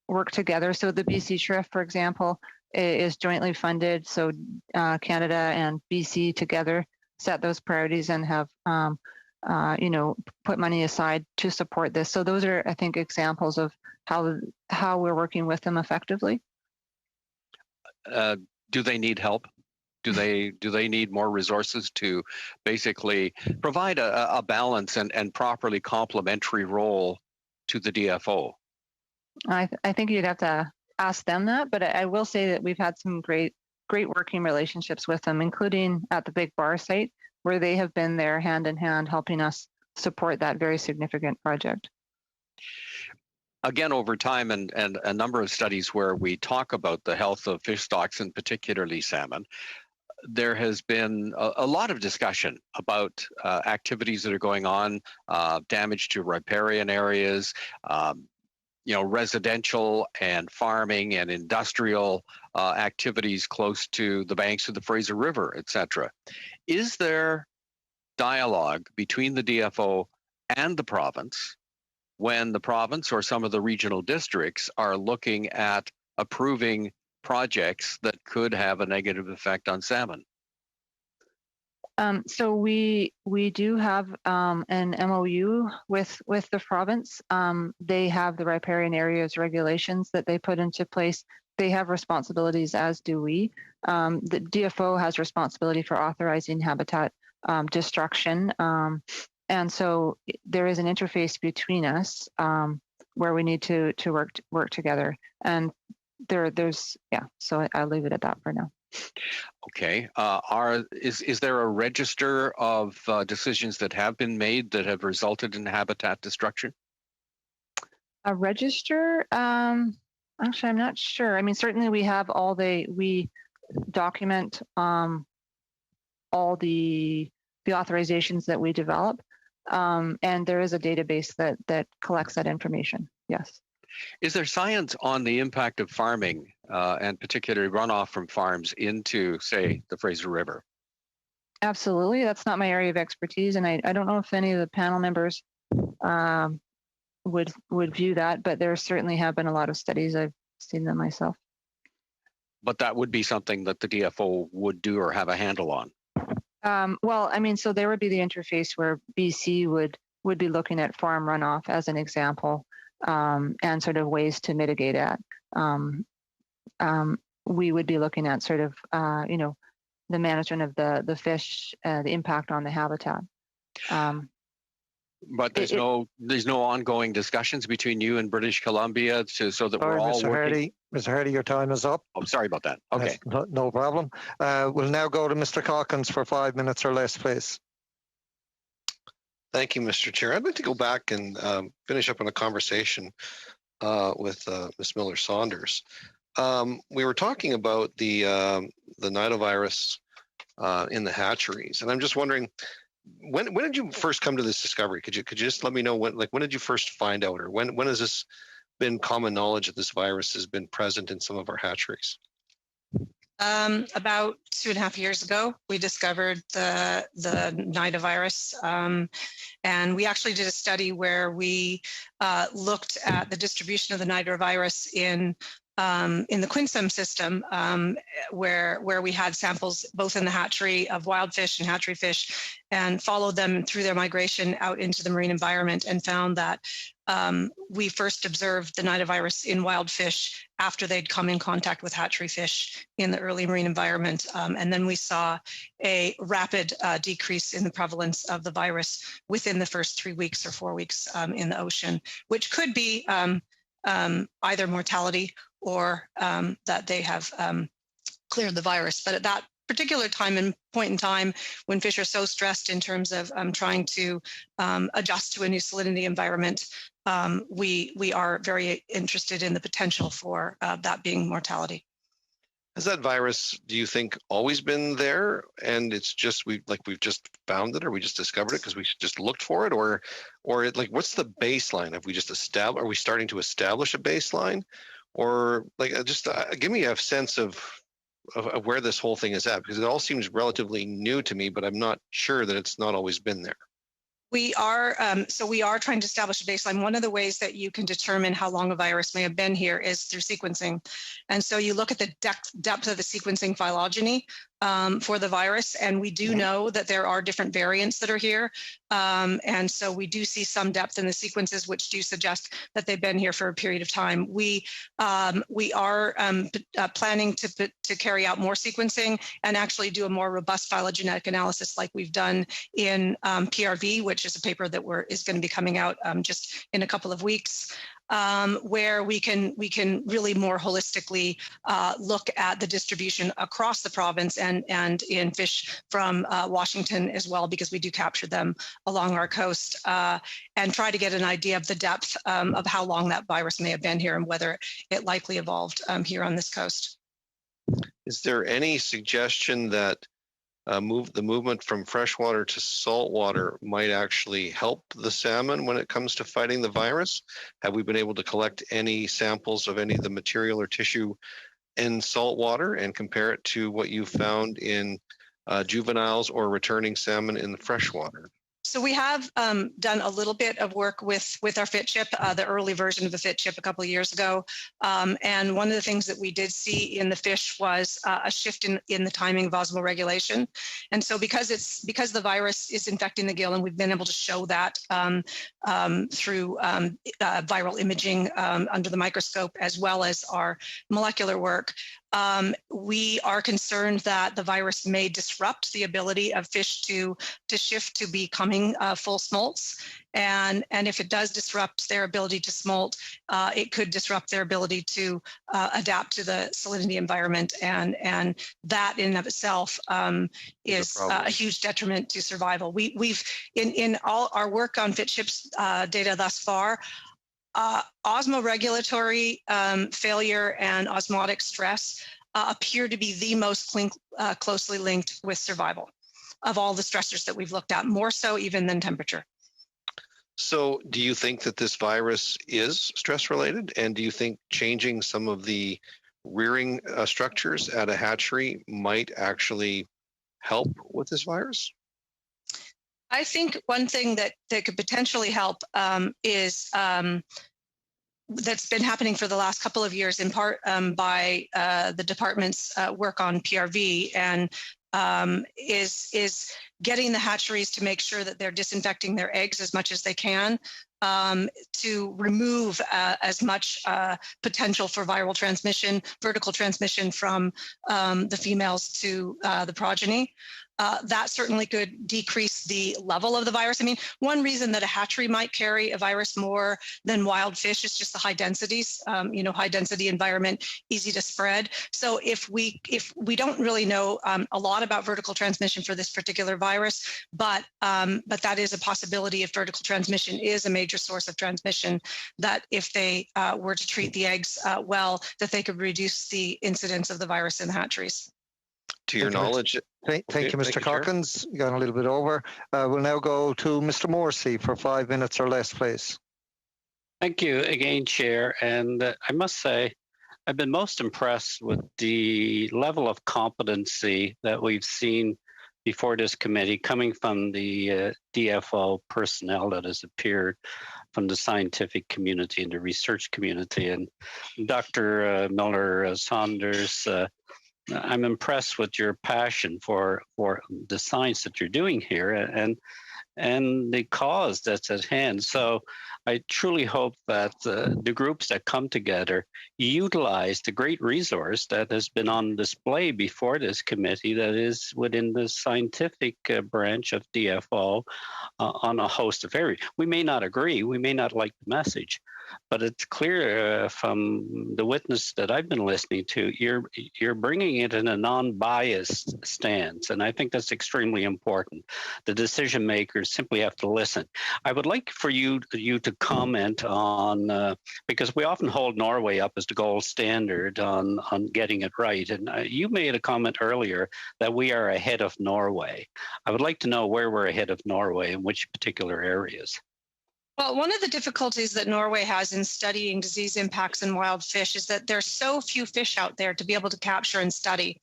work together. So the BC Shrift, for example, is jointly funded. So Canada and BC together set those priorities and have, put money aside to support this. So those are, I think, examples of how we're working with them effectively. Do they need help? Do they need more resources to basically provide a balance and properly complementary role to the DFO? I think you'd have to ask them that, but I will say that we've had some great working relationships with them, including at the Big Bar site, where they have been there hand in hand helping us support that very significant project. Again, over time and a number of studies where we talk about the health of fish stocks and particularly salmon, there has been a lot of discussion about activities that are going on, damage to riparian areas, residential and farming and industrial activities close to the banks of the Fraser River, etc. Is there dialogue between the DFO and the province when the province or some of the regional districts are looking at approving projects that could have a negative effect on salmon? So we do have an MOU with the province. They have the riparian areas regulations that they put into place. They have responsibilities, as do we. The DFO has responsibility for authorizing habitat destruction. And so there is an interface between us where we need to work together. And so I'll leave it at that for now. Okay. Is there a register of decisions that have been made that have resulted in habitat destruction? A register? Actually, I'm not sure. I mean, certainly we have we document all the authorizations that we develop, and there is a database that collects that information. Yes. Is there science on the impact of farming and particularly runoff from farms into, say, the Fraser River? Absolutely. That's not my area of expertise, and I don't know if any of the panel members would view that, but there certainly have been a lot of studies. I've seen them myself. But that would be something that the DFO would do or have a handle on. Well, I mean, so there would be the interface where BC would be looking at farm runoff as an example. And sort of ways to mitigate it. We would be looking at sort of, the management of the fish, the impact on the habitat. But there's no ongoing discussions between you and British Columbia so that we're all working. Mr. Hardy, your time is up. Oh, sorry about that. Okay. No problem. We'll now go to Mr. Calkins for 5 minutes or less, please. Thank you, Mr. Chair. I'd like to go back and finish up on a conversation with Ms. Miller-Saunders. We were talking about the nidovirus in the hatcheries, and I'm just wondering, when did you first come to this discovery? Could you just let me know when did you first find out, or when has this been common knowledge that this virus has been present in some of our hatcheries? About 2.5 years ago, we discovered the nidovirus, and we actually did a study where we looked at the distribution of the nidovirus in in the Quinsam system, where we had samples both in the hatchery of wild fish and hatchery fish, and followed them through their migration out into the marine environment, and found that we first observed the nidovirus in wild fish after they'd come in contact with hatchery fish in the early marine environment. And then we saw a rapid decrease in the prevalence of the virus within the first 3 weeks or 4 weeks in the ocean, which could be either mortality or that they have cleared the virus. But at that particular point in time, when fish are so stressed in terms of trying to adjust to a new salinity environment, we are very interested in the potential for that being mortality. Has that virus, do you think, always been there, and it's just we've just found it, or we just discovered it because we just looked for it, or like what's the baseline? Have we just established? Are we starting to establish a baseline, or like just give me a sense of where this whole thing is at, because it all seems relatively new to me, but I'm not sure that it's not always been there. We are trying to establish a baseline. One of the ways that you can determine how long a virus may have been here is through sequencing. And so you look at the depth of the sequencing phylogeny for the virus, and we do know that there are different variants that are here. And so we do see some depth in the sequences, which do suggest that they've been here for a period of time. We are planning to carry out more sequencing and actually do a more robust phylogenetic analysis like we've done in PRV, which is a paper that is going to be coming out just in a couple of weeks. Where we can really more holistically look at the distribution across the province and in fish from Washington as well, because we do capture them along our coast, and try to get an idea of the depth of how long that virus may have been here and whether it likely evolved here on this coast. Is there any suggestion that the movement from freshwater to saltwater might actually help the salmon when it comes to fighting the virus? Have we been able to collect any samples of any of the material or tissue in saltwater and compare it to what you found in juveniles or returning salmon in the freshwater? So we have done a little bit of work with our fit chip, the early version of the fit chip a couple of years ago. And one of the things that we did see in the fish was a shift in the timing of osmoregulation. And so because the virus is infecting the gill, and we've been able to show that through viral imaging under the microscope, as well as our molecular work, we are concerned that the virus may disrupt the ability of fish to shift to becoming full smolts. And if it does disrupt their ability to smolt, it could disrupt their ability to adapt to the salinity environment. And that in and of itself is a huge detriment to survival. We've in all our work on fit chips data thus far, osmoregulatory failure and osmotic stress appear to be the most closely linked with survival of all the stressors that we've looked at, more so even than temperature. So do you think that this virus is stress related? And do you think changing some of the rearing structures at a hatchery might actually help with this virus? I think one thing that could potentially help is that's been happening for the last couple of years, in part by the department's work on PRV, and is getting the hatcheries to make sure that they're disinfecting their eggs as much as they can, to remove as much potential for viral transmission, vertical transmission from the females to the progeny. That certainly could decrease the level of the virus. I mean, one reason that a hatchery might carry a virus more than wild fish is just the high densities, high density environment, easy to spread. So if we don't really know a lot about vertical transmission for this particular virus, but that is a possibility if vertical transmission is a major source of transmission, that if they were to treat the eggs well, that they could reduce the incidence of the virus in the hatcheries. To your knowledge. Thank you, Mr. Calkins. You gone a little bit over. We'll now go to Mr. Morrissey for 5 minutes or less, please. Thank you again, Chair. And I must say, I've been most impressed with the level of competency that we've seen before this committee, coming from the DFO personnel that has appeared from the scientific community and the research community. And Dr. Miller-Saunders, I'm impressed with your passion for the science that you're doing here and the cause that's at hand. So I truly hope that the groups that come together utilize the great resource that has been on display before this committee, that is within the scientific branch of DFO on a host of areas. We may not agree, we may not like the message, but it's clear from the witness that I've been listening to, you're bringing it in a non-biased stance, and I think that's extremely important. The decision makers simply have to listen. I would like for you to comment on, because we often hold Norway up as the gold standard on getting it right, and you made a comment earlier that we are ahead of Norway. I would like to know where we're ahead of Norway and which particular areas. Well, one of the difficulties that Norway has in studying disease impacts in wild fish is that there's so few fish out there to be able to capture and study.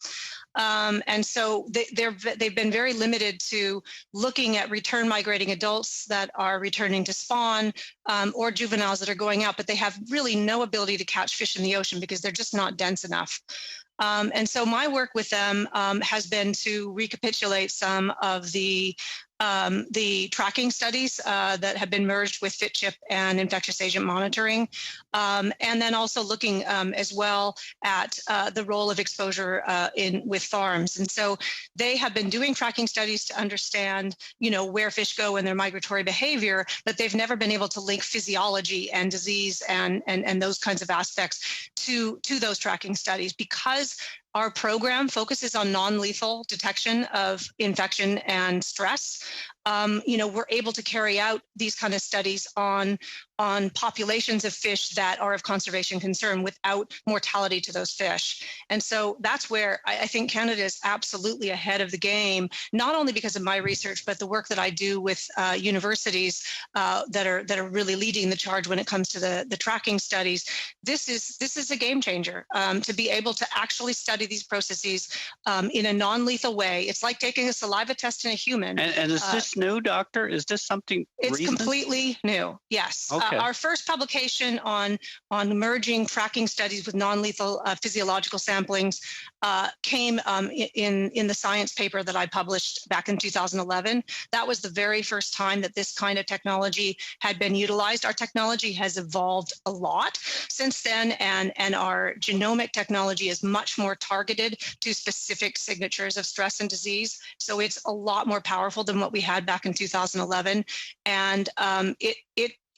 And so they've been very limited to looking at return migrating adults that are returning to spawn or juveniles that are going out, but they have really no ability to catch fish in the ocean because they're just not dense enough. And so my work with them has been to recapitulate some of the tracking studies that have been merged with FitChip and infectious agent monitoring, and then also looking as well at the role of exposure with farms. And so they have been doing tracking studies to understand, where fish go and their migratory behavior, but they've never been able to link physiology and disease and those kinds of aspects to those tracking studies, because our program focuses on non-lethal detection of infection and stress. We're able to carry out these kind of studies on populations of fish that are of conservation concern without mortality to those fish. And so that's where I think Canada is absolutely ahead of the game, not only because of my research, but the work that I do with universities that are really leading the charge when it comes to the tracking studies. This is a game changer to be able to actually study these processes in a non-lethal way. It's like taking a saliva test in a human. And is this new, doctor? Is this something recent? Completely new, yes. Okay. Our first publication on merging tracking studies with non-lethal physiological samplings came in the science paper that I published back in 2011. That was the very first time that this kind of technology had been utilized. Our technology has evolved a lot since then, and our genomic technology is much more targeted to specific signatures of stress and disease. So it's a lot more powerful than what we had back in 2011. And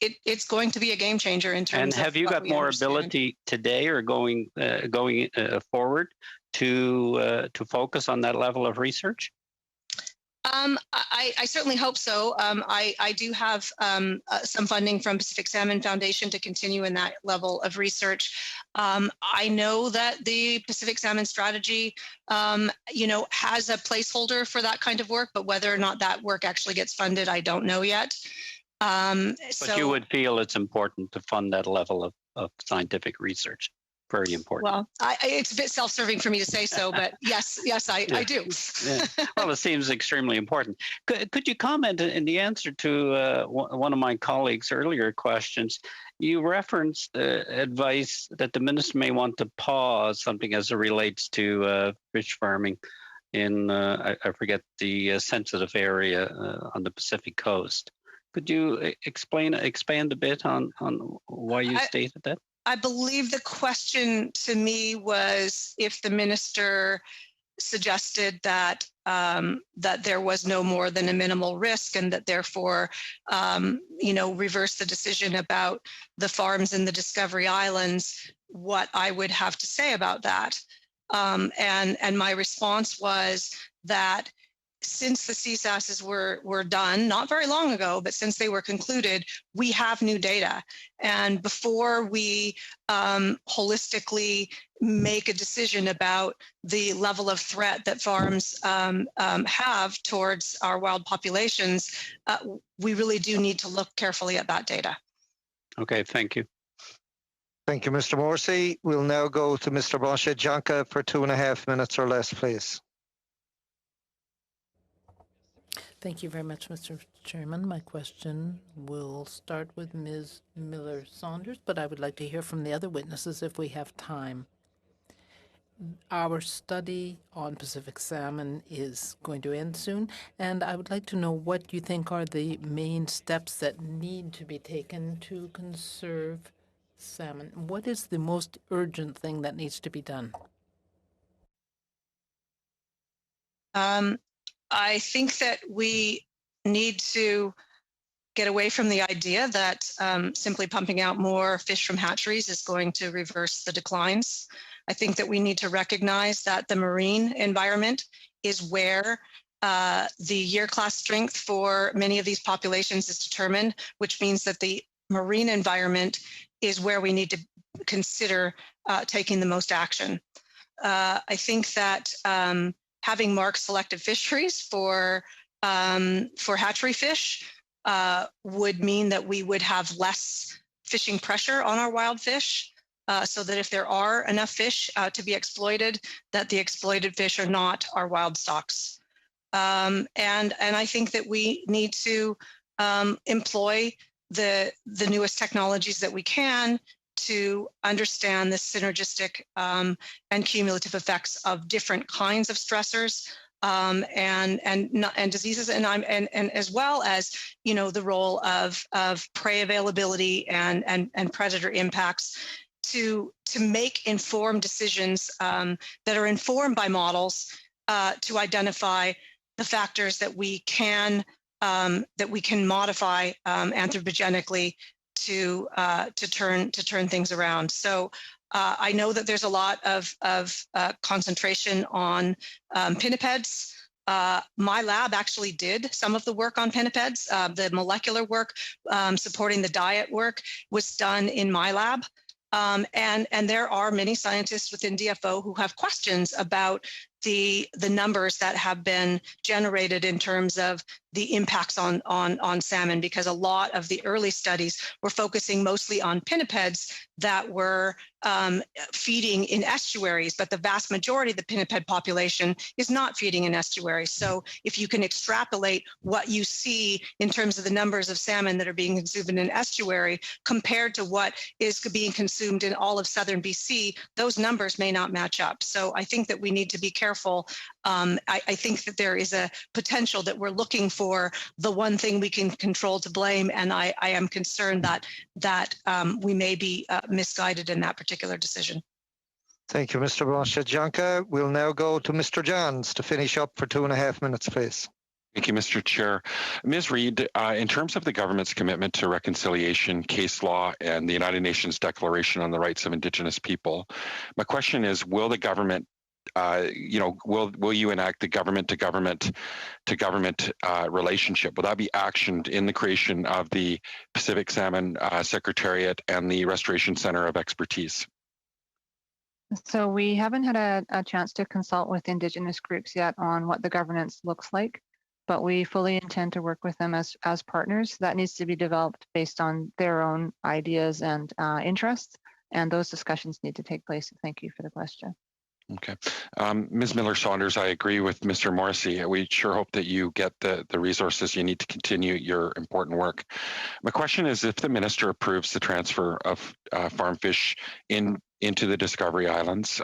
it's going to be a game changer in terms of. And have you got more ability today or going forward to focus on that level of research? I certainly hope so. I do have some funding from Pacific Salmon Foundation to continue in that level of research. I know that the Pacific Salmon strategy, has a placeholder for that kind of work, but whether or not that work actually gets funded, I don't know yet. But you would feel it's important to fund that level of scientific research. Very important. Well, it's a bit self-serving for me to say so, but yes, I do. Yeah. Well, it seems extremely important. Could you comment in the answer to one of my colleagues' earlier questions? You referenced advice that the minister may want to pause something as it relates to fish farming in, I forget the sensitive area on the Pacific coast. Could you expand a bit on why you stated that? I believe the question to me was if the minister suggested that that there was no more than a minimal risk, and that therefore, reverse the decision about the farms in the Discovery Islands, what I would have to say about that. And my response was that since the CSASs were done, not very long ago, but since they were concluded, we have new data. And before we holistically make a decision about the level of threat that farms have towards our wild populations, we really do need to look carefully at that data. Okay, thank you. Thank you, Mr. Morrissey. We'll now go to Mr. Blanchet-Janka for 2.5 minutes or less, please. Thank you very much, Mr. Chairman. My question will start with Ms. Miller-Saunders, but I would like to hear from the other witnesses if we have time. Our study on Pacific salmon is going to end soon, and I would like to know what you think are the main steps that need to be taken to conserve salmon. What is the most urgent thing that needs to be done? I think that we need to get away from the idea that simply pumping out more fish from hatcheries is going to reverse the declines. I think that we need to recognize that the marine environment is where the year class strength for many of these populations is determined, which means that the marine environment is where we need to consider taking the most action. I think that having marked selective fisheries for hatchery fish would mean that we would have less fishing pressure on our wild fish, so that if there are enough fish to be exploited, that the exploited fish are not our wild stocks. And I think that we need to employ the newest technologies that we can to understand the synergistic and cumulative effects of different kinds of stressors and diseases, and as well as the role of prey availability and predator impacts to make informed decisions that are informed by models to identify the factors that we can modify anthropogenically to turn things around. So I know that there's a lot of concentration on pinnipeds. My lab actually did some of the work on pinnipeds. The molecular work supporting the diet work was done in my lab. And there are many scientists within DFO who have questions about the numbers that have been generated in terms of the impacts on salmon, because a lot of the early studies were focusing mostly on pinnipeds that were feeding in estuaries, but the vast majority of the pinniped population is not feeding in estuaries. So if you can extrapolate what you see in terms of the numbers of salmon that are being consumed in an estuary compared to what is being consumed in all of southern BC, those numbers may not match up. So I think that we need to be careful. I think that there is a potential that we're looking for the one thing we can control to blame, and I am concerned that we may be misguided in that particular decision. Thank you, Mr. Blanchard-Janka. We'll now go to Mr. Johns to finish up for 2.5 minutes, please. Thank you, Mr. Chair. Ms. Reid, in terms of the government's commitment to reconciliation, case law, and the United Nations Declaration on the Rights of Indigenous People, my question is, will the government will you enact the government to government relationship? Will that be actioned in the creation of the Pacific Salmon Secretariat and the Restoration Center of Expertise? So we haven't had a chance to consult with Indigenous groups yet on what the governance looks like, but we fully intend to work with them as partners. That needs to be developed based on their own ideas and interests, and those discussions need to take place. Thank you for the question. Okay. Ms. Miller-Saunders, I agree with Mr. Morrissey. We sure hope that you get the resources you need to continue your important work. My question is, if the minister approves the transfer of farm fish into the Discovery Islands,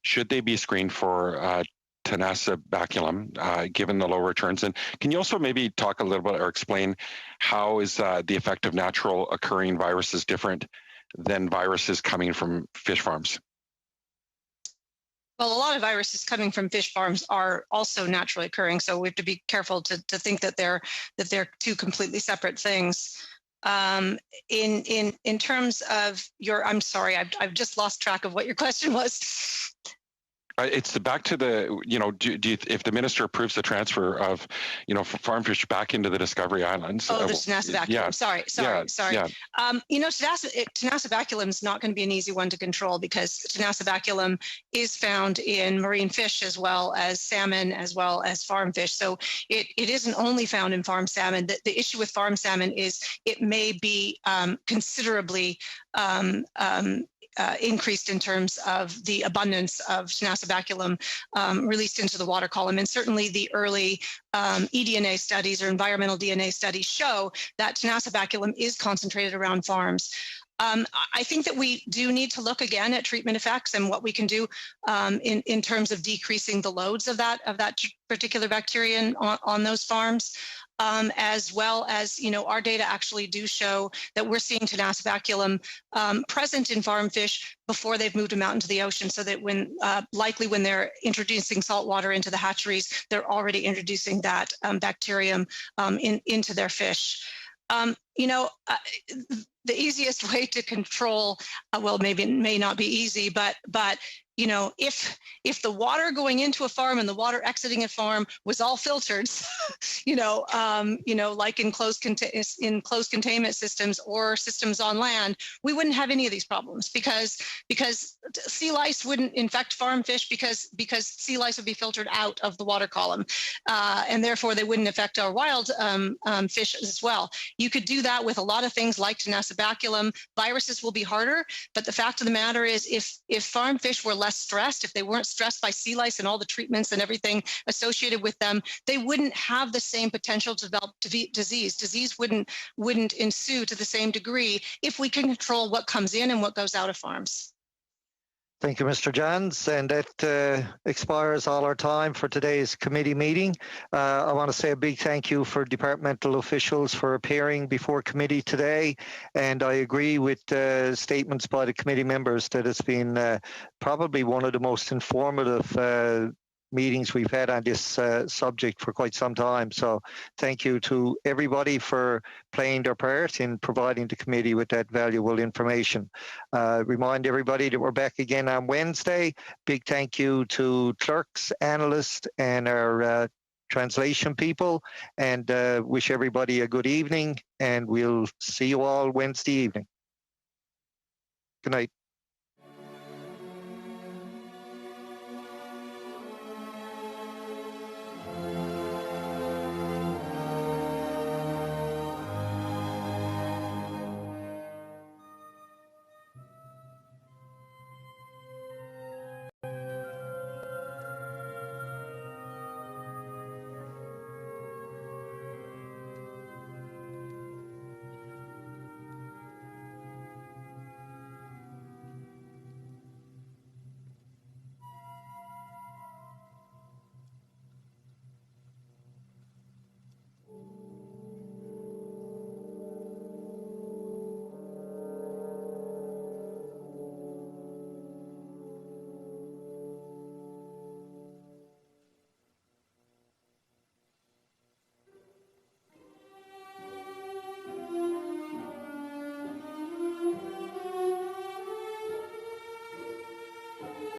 should they be screened for tenacibaculum, given the low returns? And can you also maybe talk a little bit or explain how is the effect of natural occurring viruses different than viruses coming from fish farms? Well, a lot of viruses coming from fish farms are also naturally occurring, so we have to be careful to think that they're two completely separate things. In terms of your, I'm sorry, I've just lost track of what your question was. It's back to the, if the minister approves the transfer of, farm fish back into the Discovery Islands. Oh, the tenacibaculum. Yeah. Sorry. Yeah. Tenacibaculum is not going to be an easy one to control, because tenacibaculum is found in marine fish as well as salmon, as well as farm fish. So it isn't only found in farm salmon. The issue with farm salmon is it may be considerably increased in terms of the abundance of tenacibaculum released into the water column. And certainly the early eDNA studies or environmental DNA studies show that tenacibaculum is concentrated around farms. I think that we do need to look again at treatment effects and what we can do in terms of decreasing the loads of that particular bacteria on those farms. As well as, our data actually do show that we're seeing tenacibaculum present in farm fish before they've moved them out into the ocean, so that likely when they're introducing salt water into the hatcheries, they're already introducing that bacterium into their fish. The easiest way to control, well, maybe it may not be easy, but if the water going into a farm and the water exiting a farm was all filtered, like in closed containment systems or systems on land, we wouldn't have any of these problems because sea lice wouldn't infect farm fish because sea lice would be filtered out of the water column, and therefore they wouldn't affect our wild fish as well. You could do that with a lot of things like tenacibaculum. Viruses will be harder, but the fact of the matter is if farm fish were less stressed, if they weren't stressed by sea lice and all the treatments and everything associated with them, they wouldn't have the same potential to develop disease. Disease wouldn't ensue to the same degree if we can control what comes in and what goes out of farms. Thank you, Mr. Johns. And that expires all our time for today's committee meeting. I want to say a big thank you for departmental officials for appearing before committee today. And I agree with statements by the committee members that it's been probably one of the most informative meetings we've had on this subject for quite some time. So thank you to everybody for playing their part in providing the committee with that valuable information. Remind everybody that we're back again on Wednesday. Big thank you to clerks, analysts, and our translation people, and wish everybody a good evening, and we'll see you all Wednesday evening. Good night.